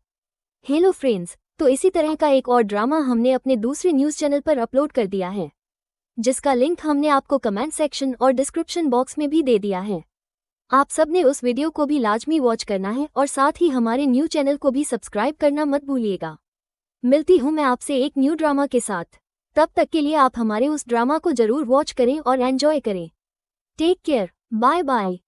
हेलो फ्रेंड्स, तो इसी तरह का एक और ड्रामा हमने अपने दूसरे न्यूज़ चैनल पर अपलोड कर दिया है, जिसका लिंक हमने आपको कमेंट सेक्शन और डिस्क्रिप्शन बॉक्स में भी दे दिया है। आप सब ने उस वीडियो को भी लाजमी वॉच करना है और साथ ही हमारे न्यू चैनल को भी सब्सक्राइब करना मत भूलिएगा। मिलती हूँ मैं आपसे एक न्यू ड्रामा के साथ, तब तक के लिए आप हमारे उस ड्रामा को ज़रूर वॉच करें और एंजॉय करें। Take care, bye bye.